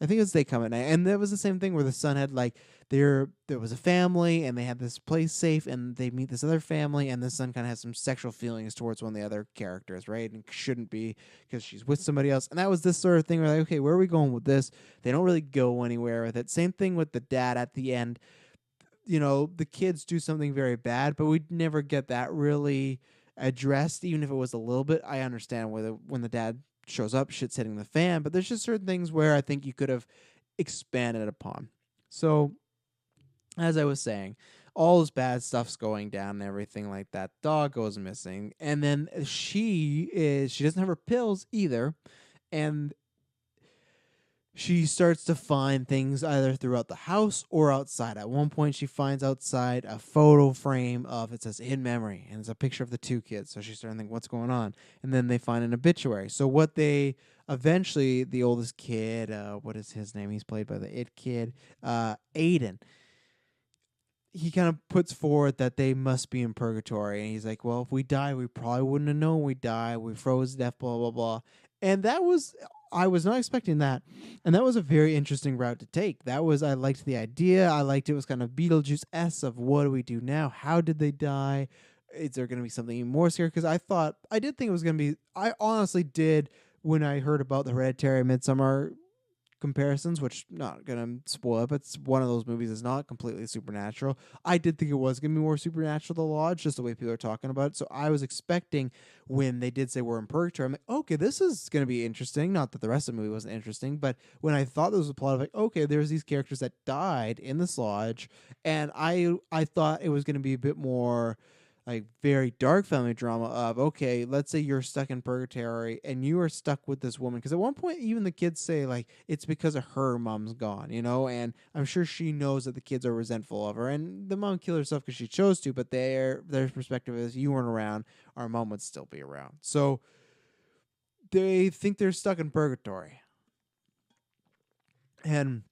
I think it was They Come at Night. And there was the same thing where the son had like, there was a family and they had this place safe and they meet this other family, and the son kind of has some sexual feelings towards one of the other characters, right? And shouldn't be, because she's with somebody else. And that was this sort of thing where like, okay, where are we going with this? They don't really go anywhere with it. Same thing with the dad at the end. You know, the kids do something very bad, but we'd never get that really addressed, even if it was a little bit. I understand when the dad shows up, shit's hitting the fan, but there's just certain things where I think you could have expanded upon. So, as I was saying, all this bad stuff's going down and everything like that. Dog goes missing, and then she doesn't have her pills either, and she starts to find things either throughout the house or outside. At one point, she finds outside a photo frame of, it says in memory, and it's a picture of the 2 kids. So she's starting to think, what's going on? And then they find an obituary. So what they eventually, the oldest kid, what is his name? He's played by the It kid, Aiden. He kind of puts forward that they must be in purgatory. And he's like, well, if we die, we probably wouldn't have known we die. We froze to death, blah, blah, blah. And I was not expecting that. And that was a very interesting route to take. I liked the idea. I liked it was kind of Beetlejuice-esque of, what do we do now? How did they die? Is there going to be something even more scary? Because I did think it was going to be, I honestly did, when I heard about the Hereditary Midsommar comparisons, which not gonna spoil it, but it's one of those movies that's not completely supernatural. I did think it was gonna be more supernatural, The Lodge, just the way people are talking about it. So I was expecting, when they did say we're in purgatory, I'm like, okay, this is gonna be interesting. Not that the rest of the movie wasn't interesting, but when I thought there was a plot of like, okay, there's these characters that died in this lodge, and I thought it was gonna be a bit more like very dark family drama of, okay, let's say you're stuck in purgatory and you are stuck with this woman, because at one point even the kids say like it's because of her mom's gone, you know, and I'm sure she knows that the kids are resentful of her, and the mom killed herself because she chose to, but their perspective is, you weren't around, our mom would still be around. So they think they're stuck in purgatory. And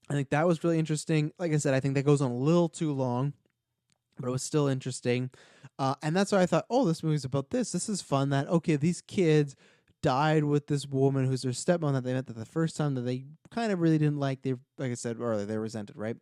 I think that was really interesting. Like I said, I think that goes on a little too long, but it was still interesting. And that's why I thought, oh, this movie's about this. This is fun that, okay, these kids died with this woman who's their stepmom that they met the first time that they kind of really didn't like. They, like I said earlier, they resented, right?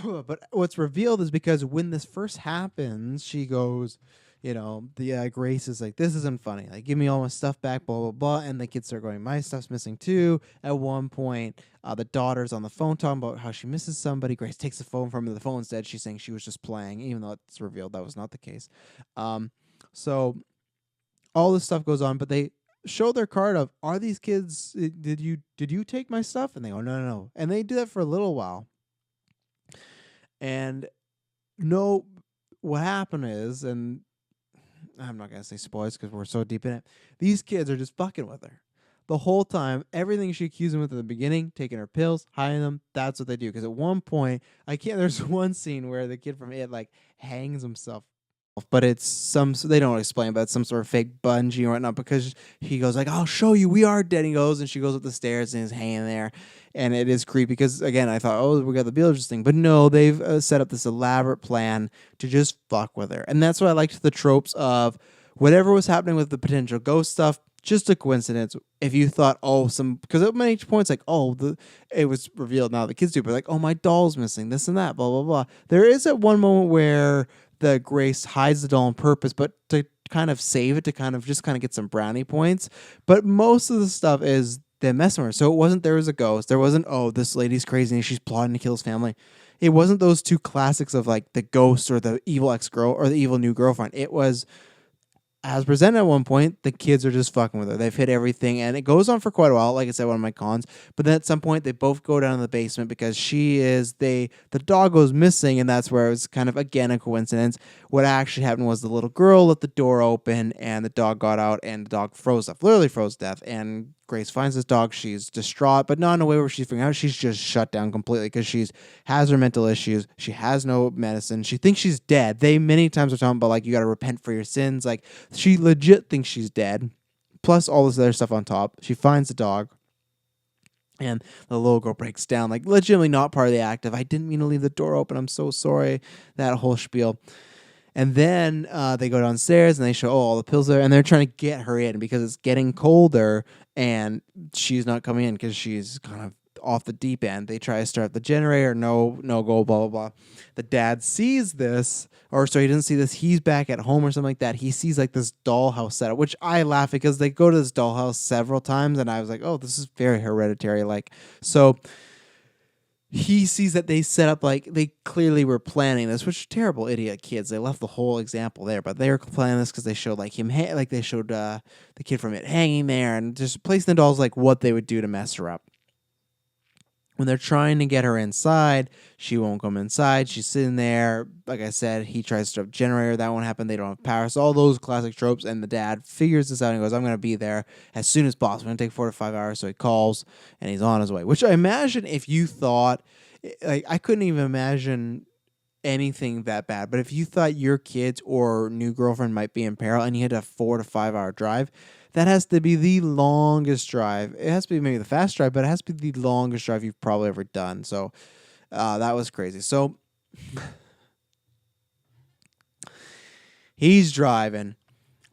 But what's revealed is because when this first happens, she goes, the Grace is like, this isn't funny. Like, give me all my stuff back, blah, blah, blah. And the kids start going, my stuff's missing too. At one point, the daughter's on the phone talking about how she misses somebody. Grace takes the phone from her. The phone instead. She's saying she was just playing, even though it's revealed that was not the case. So all this stuff goes on, but they show their card of, are these kids, did you take my stuff? And they go, no, no, no. And they do that for a little while. And no, what happened is, and I'm not going to say spoilers because we're so deep in it, these kids are just fucking with her. The whole time, everything she accused them with at the beginning, taking her pills, hiding them, that's what they do. Because at one point, there's one scene where the kid from It, like, hangs himself. But it's they don't explain, but it's some sort of fake bungee or whatnot, because he goes like, I'll show you, we are dead. He goes, and she goes up the stairs and is hanging there. And it is creepy because, again, I thought, oh, we got the Beetlejuice thing. But no, they've set up this elaborate plan to just fuck with her. And that's why I liked the tropes of whatever was happening with the potential ghost stuff, just a coincidence. If you thought, because at many points, like, it was revealed now the kids do, but like, oh, my doll's missing, this and that, blah, blah, blah. There is at one moment where the Grace hides the doll on purpose, but to kind of save it, to kind of get some brownie points. But most of the stuff is them messing with her. So it wasn't there was a ghost. There wasn't, this lady's crazy and she's plotting to kill his family. It wasn't those two classics of like the ghost or the evil ex-girl or the evil new girlfriend. It was, as presented at one point, the kids are just fucking with her. They've hit everything, and it goes on for quite a while. Like I said, one of my cons. But then at some point, they both go down in the basement because the dog goes missing, and that's where it was kind of, again, a coincidence. What actually happened was the little girl let the door open, and the dog got out, and the dog froze up, literally froze to death. And Grace finds this dog. She's distraught, but not in a way where she's figuring out. She's just shut down completely because she has her mental issues. She has no medicine. She thinks she's dead. They many times are talking about, like, you got to repent for your sins. Like, she legit thinks she's dead, plus all this other stuff on top. She finds the dog, and the little girl breaks down, like, legitimately not part of the act of, I didn't mean to leave the door open. I'm so sorry. That whole spiel. And then they go downstairs and they show, all the pills there, and they're trying to get her in because it's getting colder and she's not coming in because she's kind of off the deep end. They try to start the generator, no go, blah, blah, blah. The dad sees this, or so he doesn't see this. He's back at home or something like that. He sees like this dollhouse setup, which I laugh because they go to this dollhouse several times, and I was like, oh, this is very Hereditary. Like, so he sees that they set up, like, they clearly were planning this, which terrible idiot kids. They left the whole example there, but they were planning this because they showed like him, like they showed the kid from It hanging there and just placing the dolls, like what they would do to mess her up. When they're trying to get her inside, she won't come inside. She's sitting there. Like I said, he tries to start a generator. That won't happen. They don't have power. So all those classic tropes. And the dad figures this out and goes, I'm going to be there as soon as possible. It's going to take 4 to 5 hours. So he calls and he's on his way. Which I imagine if you thought, like, I couldn't even imagine anything that bad. But if you thought your kids or new girlfriend might be in peril and you had a 4 to 5 hour drive, that has to be the longest drive. It has to be maybe the fast drive, but it has to be the longest drive you've probably ever done. So that was crazy. So he's driving.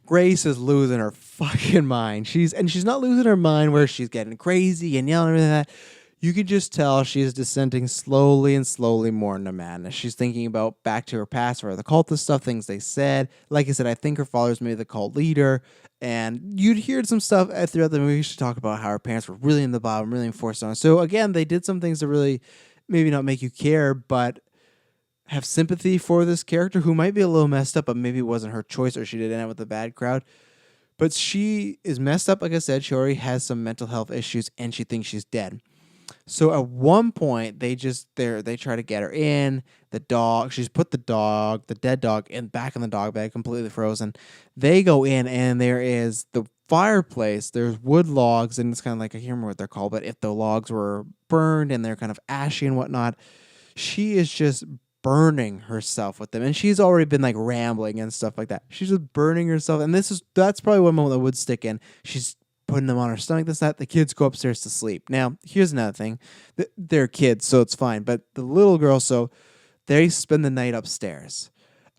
Grace is losing her fucking mind. She's not losing her mind where she's getting crazy and yelling and everything like that. You can just tell she's descending slowly and slowly more into madness. She's thinking about back to her past or the cultist stuff, things they said. Like I said, I think her father's maybe the cult leader. And you'd hear some stuff throughout the movie. She talked about how her parents were really in the bottom, really enforced on her. So again, they did some things to really maybe not make you care, but have sympathy for this character who might be a little messed up, but maybe it wasn't her choice or she did end up with a bad crowd. But she is messed up. Like I said, she already has some mental health issues and she thinks she's dead. So at one point, they try to get her in. The dog, she's put the dead dog, back in the dog bag, completely frozen. They go in, and there is the fireplace. There's wood logs, and it's kind of like, I can't remember what they're called, but if the logs were burned and they're kind of ashy and whatnot, she is just burning herself with them. And she's already been like rambling and stuff like that. She's just burning herself. And that's probably one moment that would stick in. She's putting them on her stomach, this, that. The kids go upstairs to sleep. Now, here's another thing. They're kids, so it's fine. But the little girl, so they spend the night upstairs.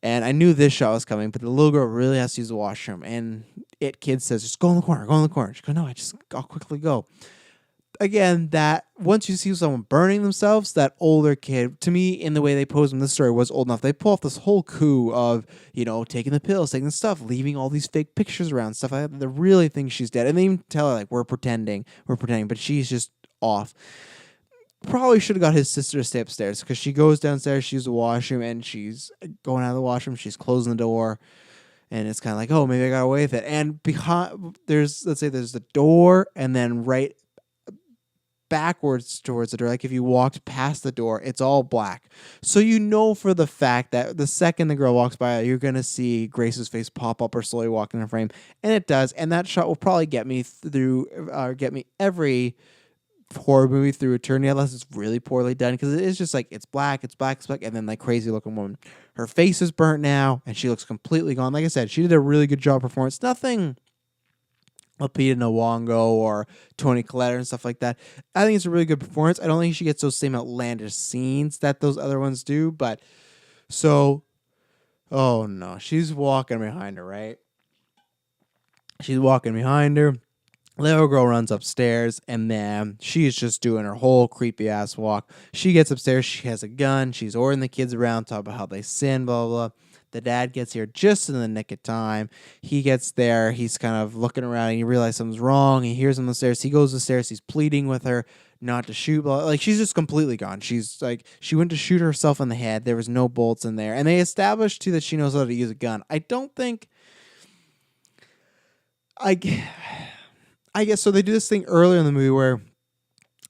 And I knew this shot was coming, but the little girl really has to use the washroom. And kid says, just go in the corner, go in the corner. She goes, no, I'll quickly go. Again, that once you see someone burning themselves, that older kid, to me, in the way they posed in this story, was old enough. They pull off this whole coup of, taking the pills, taking the stuff, leaving all these fake pictures around, stuff like that. They really think she's dead. And they even tell her, like, we're pretending, but she's just off. Probably should have got his sister to stay upstairs, because she goes downstairs, she uses the washroom, and she's going out of the washroom, she's closing the door, and it's kind of like, oh, maybe I got away with it. And behind, there's the door, and then right backwards towards the door, like if you walked past the door, it's all black. So for the fact that the second the girl walks by, you're going to see Grace's face pop up or slowly walk in the frame. And it does. And that shot will probably get me every horror movie through eternity, unless it's really poorly done, because it is just like, it's black, and then like crazy looking woman. Her face is burnt now, and she looks completely gone. Like I said, she did a really good job performance. Nothing Lupita Nyong'o or Toni Collette and stuff like that. I think it's a really good performance. I don't think she gets those same outlandish scenes that those other ones do, but oh no, she's walking behind her, right? She's walking behind her. Little girl runs upstairs, and then she's just doing her whole creepy ass walk. She gets upstairs, she has a gun, she's ordering the kids around, talk about how they sin, blah, blah, blah. The dad gets here just in the nick of time. He gets there. He's kind of looking around, and he realizes something's wrong. He hears him on the stairs. He goes to the stairs. He's pleading with her not to shoot. Like, she's just completely gone. She's like, she went to shoot herself in the head. There was no bolts in there. And they established, too, that she knows how to use a gun. I don't think... I guess so. They do this thing earlier in the movie where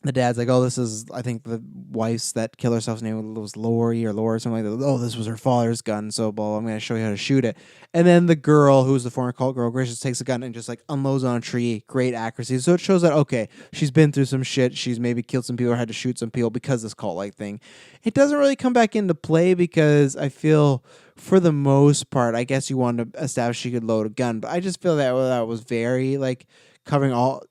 the dad's like, oh, this is, I think the wife's that killed herself's name was Lori or something like that. Oh, this was her father's gun, so blah, I'm going to show you how to shoot it. And then the girl, who's the former cult girl, Grace, takes a gun and just like unloads on a tree. Great accuracy. So it shows that, okay, she's been through some shit. She's maybe killed some people or had to shoot some people because of this cult-like thing. It doesn't really come back into play because I feel, for the most part, I guess you wanted to establish she could load a gun. But I just feel that was very, like, covering all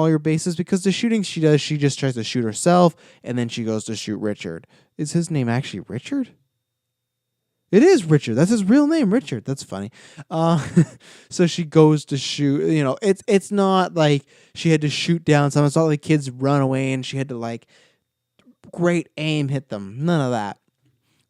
your bases, because the shooting she does, she just tries to shoot herself, and then she goes to shoot Richard. Is his name actually Richard? It is Richard. That's his real name, Richard. That's funny. So she goes to shoot. It's not like she had to shoot down someone. It's not like kids run away and she had to like great aim hit them. None of that.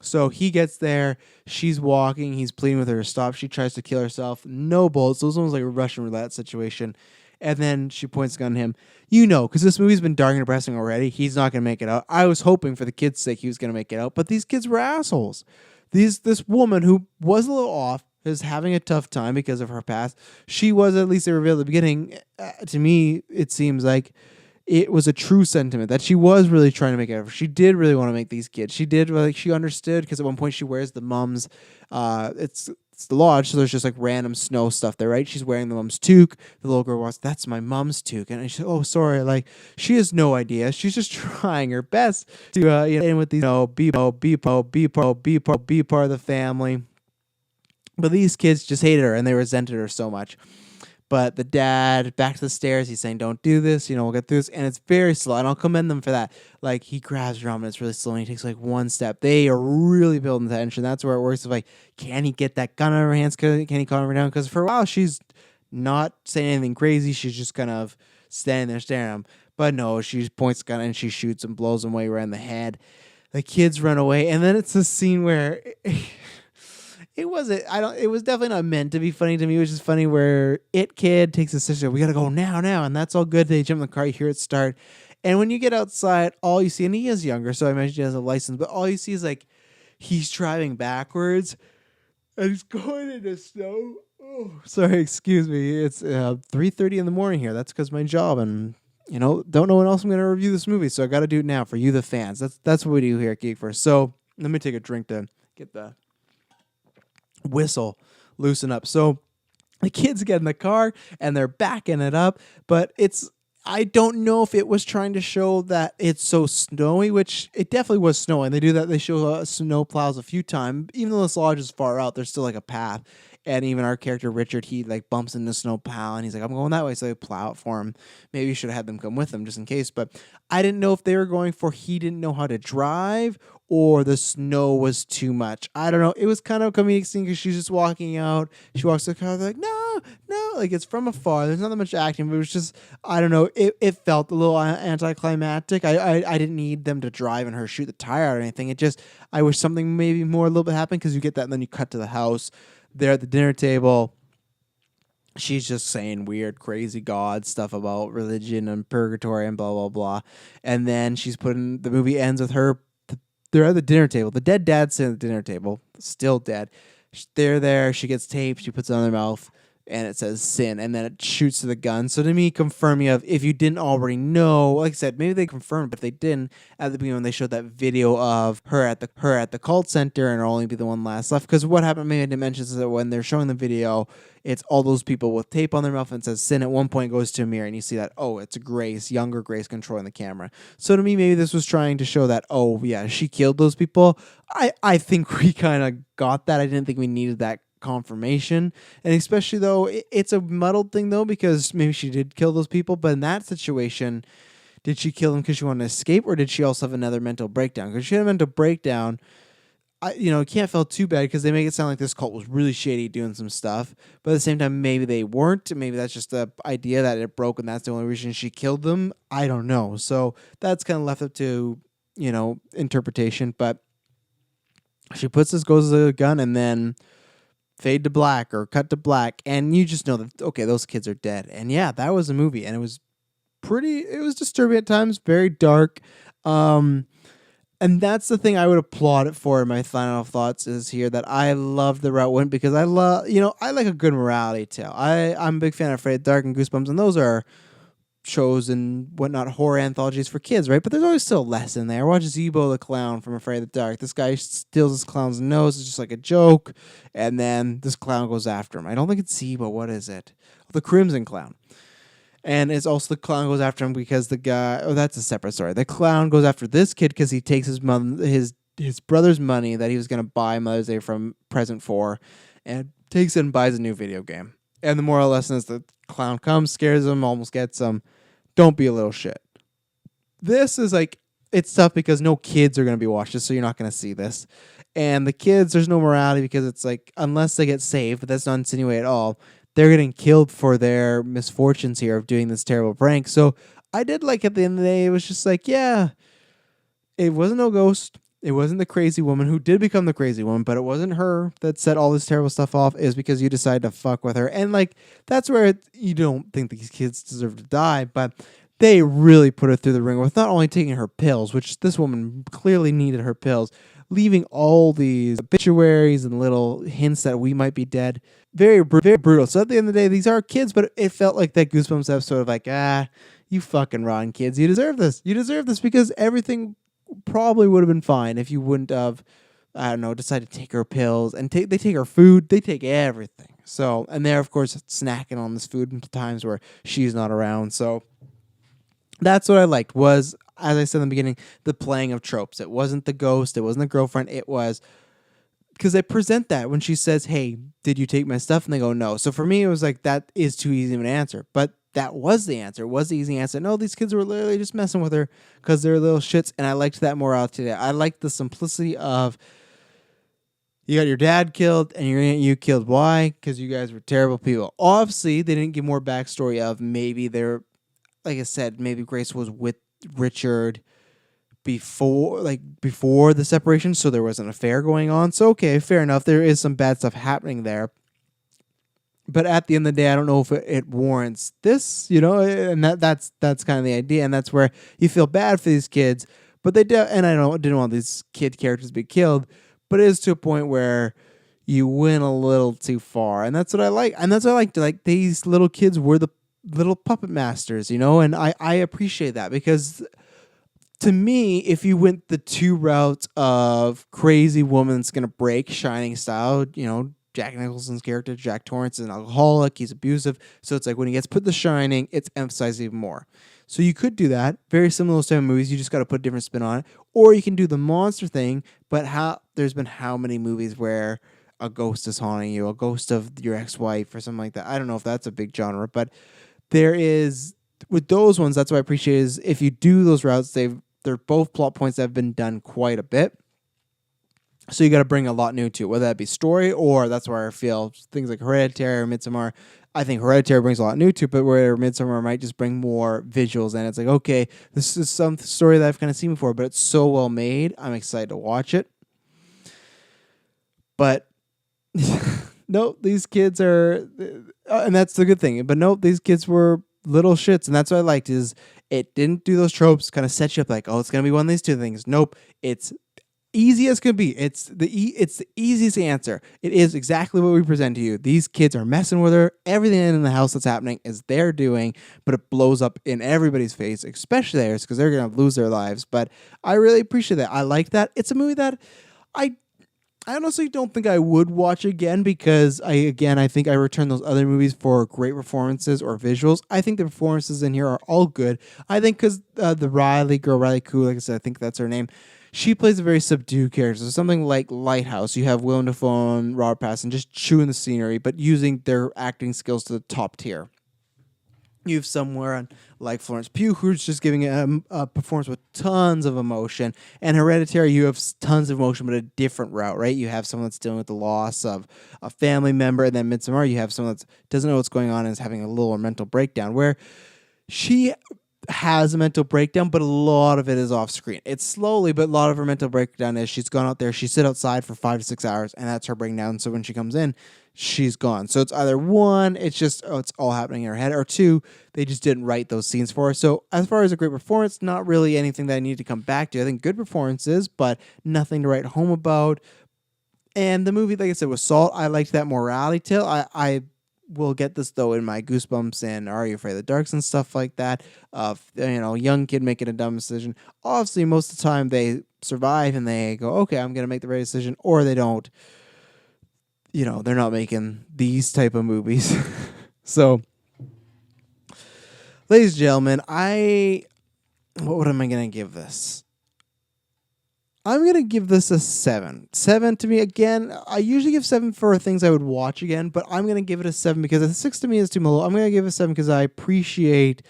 So he gets there, she's walking, he's pleading with her to stop. She tries to kill herself. No bullets. It was almost like a Russian roulette situation. And then she points a gun at him. Because this movie's been dark and depressing already, he's not going to make it out. I was hoping for the kids' sake he was going to make it out, but these kids were assholes. This woman who was a little off is having a tough time because of her past. She was, at least they revealed at the beginning, to me, it seems like it was a true sentiment that she was really trying to make it effort. She did really want to make these kids. She did, like, she understood, because at one point she wears the mom's, it's the lodge, so there's just like random snow stuff there, right? She's wearing the mom's toque. The little girl was, that's my mom's toque. And she said, oh, sorry. Like, she has no idea. She's just trying her best to, in with these, be part of the family. But these kids just hated her and they resented her so much. But the dad, back to the stairs, he's saying, don't do this, we'll get through this. And it's very slow, and I'll commend them for that. Like, he grabs her arm, and it's really slow, and he takes, like, one step. They are really building tension. That's where it works. It's like, can he get that gun out of her hands? Can he calm her down? Because for a while, she's not saying anything crazy. She's just kind of standing there staring at him. But no, she points the gun, and she shoots him, blows him away right in the head. The kids run away, and then it's a scene where... It was definitely not meant to be funny to me. It was just funny where kid takes his sister, we gotta go now, and that's all good. They jump in the car, you hear it start. And when you get outside, all you see, and he is younger, so I imagine he has a license, but all you see is like he's driving backwards and he's going into snow. Oh, sorry, excuse me. It's 3:30 in the morning here. That's because my job, and don't know when else I'm gonna review this movie, so I gotta do it now for you, the fans. That's what we do here at Geek First. So let me take a drink to get the whistle loosen up. So the kids get in the car and they're backing it up, but I don't know if it was trying to show that it's so snowy, which it definitely was snowing. They do that. They show snow plows a few times. Even though this lodge is far out, there's still like a path. And even our character Richard, he like bumps into snow plow, and he's like, "I'm going that way," so they plow it for him. Maybe you should have had them come with him just in case. But I didn't know if they were going for he didn't know how to drive or the snow was too much. I don't know. It was kind of a comedic scene because she's just walking out. She walks to the car, they're like, "No, no," like it's from afar. There's not that much acting, but it was just I don't know. It felt a little anticlimactic. I didn't need them to drive and her shoot the tire out or anything. It just I wish something maybe more a little bit happened because you get that and then you cut to the house. They're at the dinner table. She's just saying weird, crazy God stuff about religion and purgatory and blah blah blah. And then she's putting the movie ends with her. They're at the dinner table. The dead dad's sitting at the dinner table, still dead. They're there. She gets taped. She puts it on their mouth, and it says sin, and then it shoots to the gun. So to me, confirming of if you didn't already know, like I said, maybe they confirmed, but if they didn't at the beginning when they showed that video of her at the cult center, and it'll only be the one last left. Because what happened, maybe I didn't mention, is that when they're showing the video, it's all those people with tape on their mouth and it says sin. At one point, goes to a mirror, and you see that it's a Grace, younger Grace, controlling the camera. So to me, maybe this was trying to show that she killed those people. I think we kind of got that. I didn't think we needed that confirmation, and especially though it's a muddled thing though because maybe she did kill those people, but in that situation, did she kill them because she wanted to escape, or did she also have another mental breakdown? Because she had a mental breakdown, it can't feel too bad because they make it sound like this cult was really shady doing some stuff, but at the same time maybe they weren't. Maybe that's just the idea that it broke and that's the only reason she killed them. I don't know, so that's kind of left up to interpretation. But she goes to the gun, and then fade to black or cut to black, and you just know that those kids are dead. And yeah, that was a movie, and it was disturbing at times, very dark. And that's the thing I would applaud it for. My final thoughts is here that I love the route went because I love I like a good morality tale. I'm a big fan of Afraid of the Dark and Goosebumps, and those are shows and whatnot, horror anthologies for kids, right? But there's always still a lesson there. Watch Zebo the clown from Afraid of the Dark. This guy steals his clown's nose. It's just like a joke. And then this clown goes after him. I don't think it's Zebo. What is it? The Crimson Clown. And it's also the clown goes after him because the guy... Oh, that's a separate story. The clown goes after this kid because he takes his brother's money that he was going to buy Mother's Day from present for, and takes it and buys a new video game. And the moral lesson is the clown comes, scares him, almost gets him. Don't be a little shit. This is it's tough because no kids are going to be watching, so you're not going to see this. And the kids, there's no morality because it's unless they get saved, but that's not insinuated at all, they're getting killed for their misfortunes here of doing this terrible prank. So I did at the end of the day, it was just it wasn't no ghost. It wasn't the crazy woman who did become the crazy woman, but it wasn't her that set all this terrible stuff off. It was because you decided to fuck with her. And that's where you don't think these kids deserve to die, but they really put her through the ringer with not only taking her pills, which this woman clearly needed her pills, leaving all these obituaries and little hints that we might be dead. Very, very brutal. So at the end of the day, these are kids, but it felt like that Goosebumps episode of you fucking rotten kids. You deserve this. You deserve this because everything probably would have been fine if you wouldn't have, decided to take her pills and they take her food. They take everything. So, and they're of course snacking on this food in times where she's not around. So that's what I liked was, as I said in the beginning, the playing of tropes. It wasn't the ghost. It wasn't the girlfriend. It was because they present that when she says, "Hey, did you take my stuff?" And they go, "No." So for me, it was that is too easy of an answer. But that was the answer. It was the easy answer. No, these kids were literally just messing with her because they're little shits. And I liked that morality today. I liked the simplicity of you got your dad killed and your aunt you killed. Why? Because you guys were terrible people. Obviously, they didn't give more backstory of maybe they're, like I said, maybe Grace was with Richard before the separation, so there was an affair going on. So okay, fair enough. There is some bad stuff happening there. But at the end of the day, I don't know if it warrants this, and that's kind of the idea, and that's where you feel bad for these kids. But and I didn't want these kid characters to be killed, but it is to a point where you went a little too far, and that's what I like, and that's what I liked. These little kids were the little puppet masters, and I appreciate that because to me, if you went the two routes of crazy woman's gonna break Shining style, Jack Nicholson's character, Jack Torrance, is an alcoholic. He's abusive. So it's when he gets put The Shining, it's emphasized even more. So you could do that. Very similar to those type of movies. You just got to put a different spin on it. Or you can do the monster thing, but there's been how many movies where a ghost is haunting you, a ghost of your ex-wife or something like that. I don't know if that's a big genre, but there is with those ones. That's what I appreciate is if you do those routes, they're both plot points that have been done quite a bit. So you got to bring a lot new to it, whether that be story or that's where I feel things like Hereditary or Midsommar. I think Hereditary brings a lot new to it, but where Midsommar might just bring more visuals and it's like, okay, this is some story that I've kind of seen before, but it's so well made. I'm excited to watch it. But no, these kids are, and that's the good thing. But no, these kids were little shits, and that's what I liked is it didn't do those tropes, kind of set you up like, oh, it's gonna be one of these two things. Nope, it's easy as can be. It's the easiest answer. It is exactly what we present to you. These kids are messing with her. Everything in the house that's happening is they're doing, but it blows up in everybody's face, especially theirs, because they're gonna lose their lives. But I really appreciate that. I like that. It's a movie that I honestly don't think I would watch again because I think I return those other movies for great performances or visuals. I think the performances in here are all good. I think because the Riley Koo, like I said, I think that's her name. She plays a very subdued character. So something like Lighthouse, you have Willem Dafoe and Robert Pattinson just chewing the scenery, but using their acting skills to the top tier. You have somewhere on like Florence Pugh, who's just giving a performance with tons of emotion. And Hereditary, you have tons of emotion, but a different route, right? You have someone that's dealing with the loss of a family member, and then Midsommar, you have someone that doesn't know what's going on and is having a little mental breakdown, where she has a mental breakdown, but a lot of it is off screen. It's slowly, but a lot of her mental breakdown is she's gone out there, she sit outside for 5 to 6 hours, and that's her breakdown. So when she comes in, she's gone. So it's either one, it's just, it's all happening in her head, or two, they just didn't write those scenes for her. So as far as a great performance, not really anything that I need to come back to. I think good performances, but nothing to write home about. And the movie, like I said, was Salt. I liked that morality tale. I will get this though in my Goosebumps and Are You Afraid of the Darks and stuff like that. Young kid making a dumb decision. Obviously, most of the time they survive and they go, okay, I'm gonna make the right decision, or they don't. They're not making these type of movies. So, ladies and gentlemen, what am I gonna give this? I'm going to give this a 7. 7 to me, again, I usually give 7 for things I would watch again, but I'm going to give it a 7 because a 6 to me is too low. I'm going to give it a 7 because I appreciate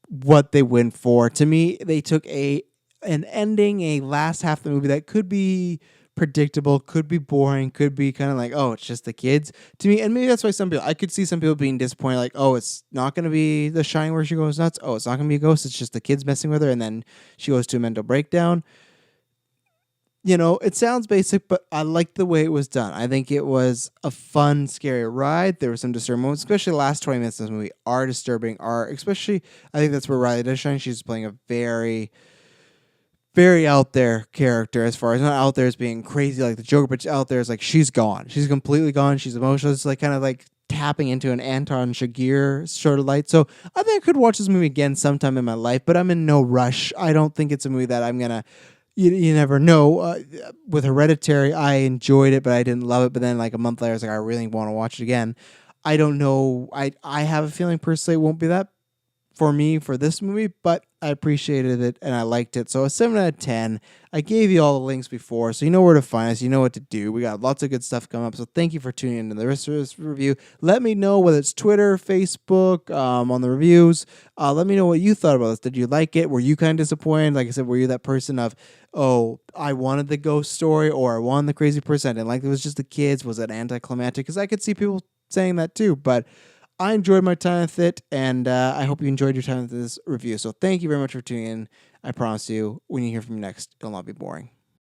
what they went for. To me, they took an ending, a last half of the movie that could be predictable, could be boring, could be kind of like, oh, it's just the kids. To me, and maybe that's why I could see some people being disappointed, like, oh, it's not going to be The Shining where she goes nuts. Oh, it's not going to be a ghost. It's just the kids messing with her, and then she goes to a mental breakdown. It sounds basic, but I like the way it was done. I think it was a fun, scary ride. There were some disturbing moments, especially the last 20 minutes of this movie are disturbing. Especially, I think that's where Riley does shine. She's playing a very, very out there character as far as not out there as being crazy like the Joker, but out there as like she's gone. She's completely gone. She's emotional. It's like kind of like tapping into an Anton Chigurh sort of light. So I think I could watch this movie again sometime in my life, but I'm in no rush. I don't think it's a movie that I'm going to. You never know. With Hereditary, I enjoyed it, but I didn't love it. But then, like a month later, I was like, I really want to watch it again. I don't know. I have a feeling personally it won't be that for me for this movie, but I appreciated it and I liked it. So a 7 out of 10. I gave you all the links before, so you know where to find us. You know what to do. We got lots of good stuff coming up. So thank you for tuning into the rest of this review. Let me know whether it's Twitter, Facebook, on the reviews. Let me know what you thought about this. Did you like it? Were you kind of disappointed? Like I said, were you that person of, oh, I wanted the ghost story or I wanted the crazy person? I didn't like it was just the kids. Was it anticlimactic? Because I could see people saying that too, but I enjoyed my time with it, and I hope you enjoyed your time with this review. So thank you very much for tuning in. I promise you, when you hear from me next, it'll not be boring.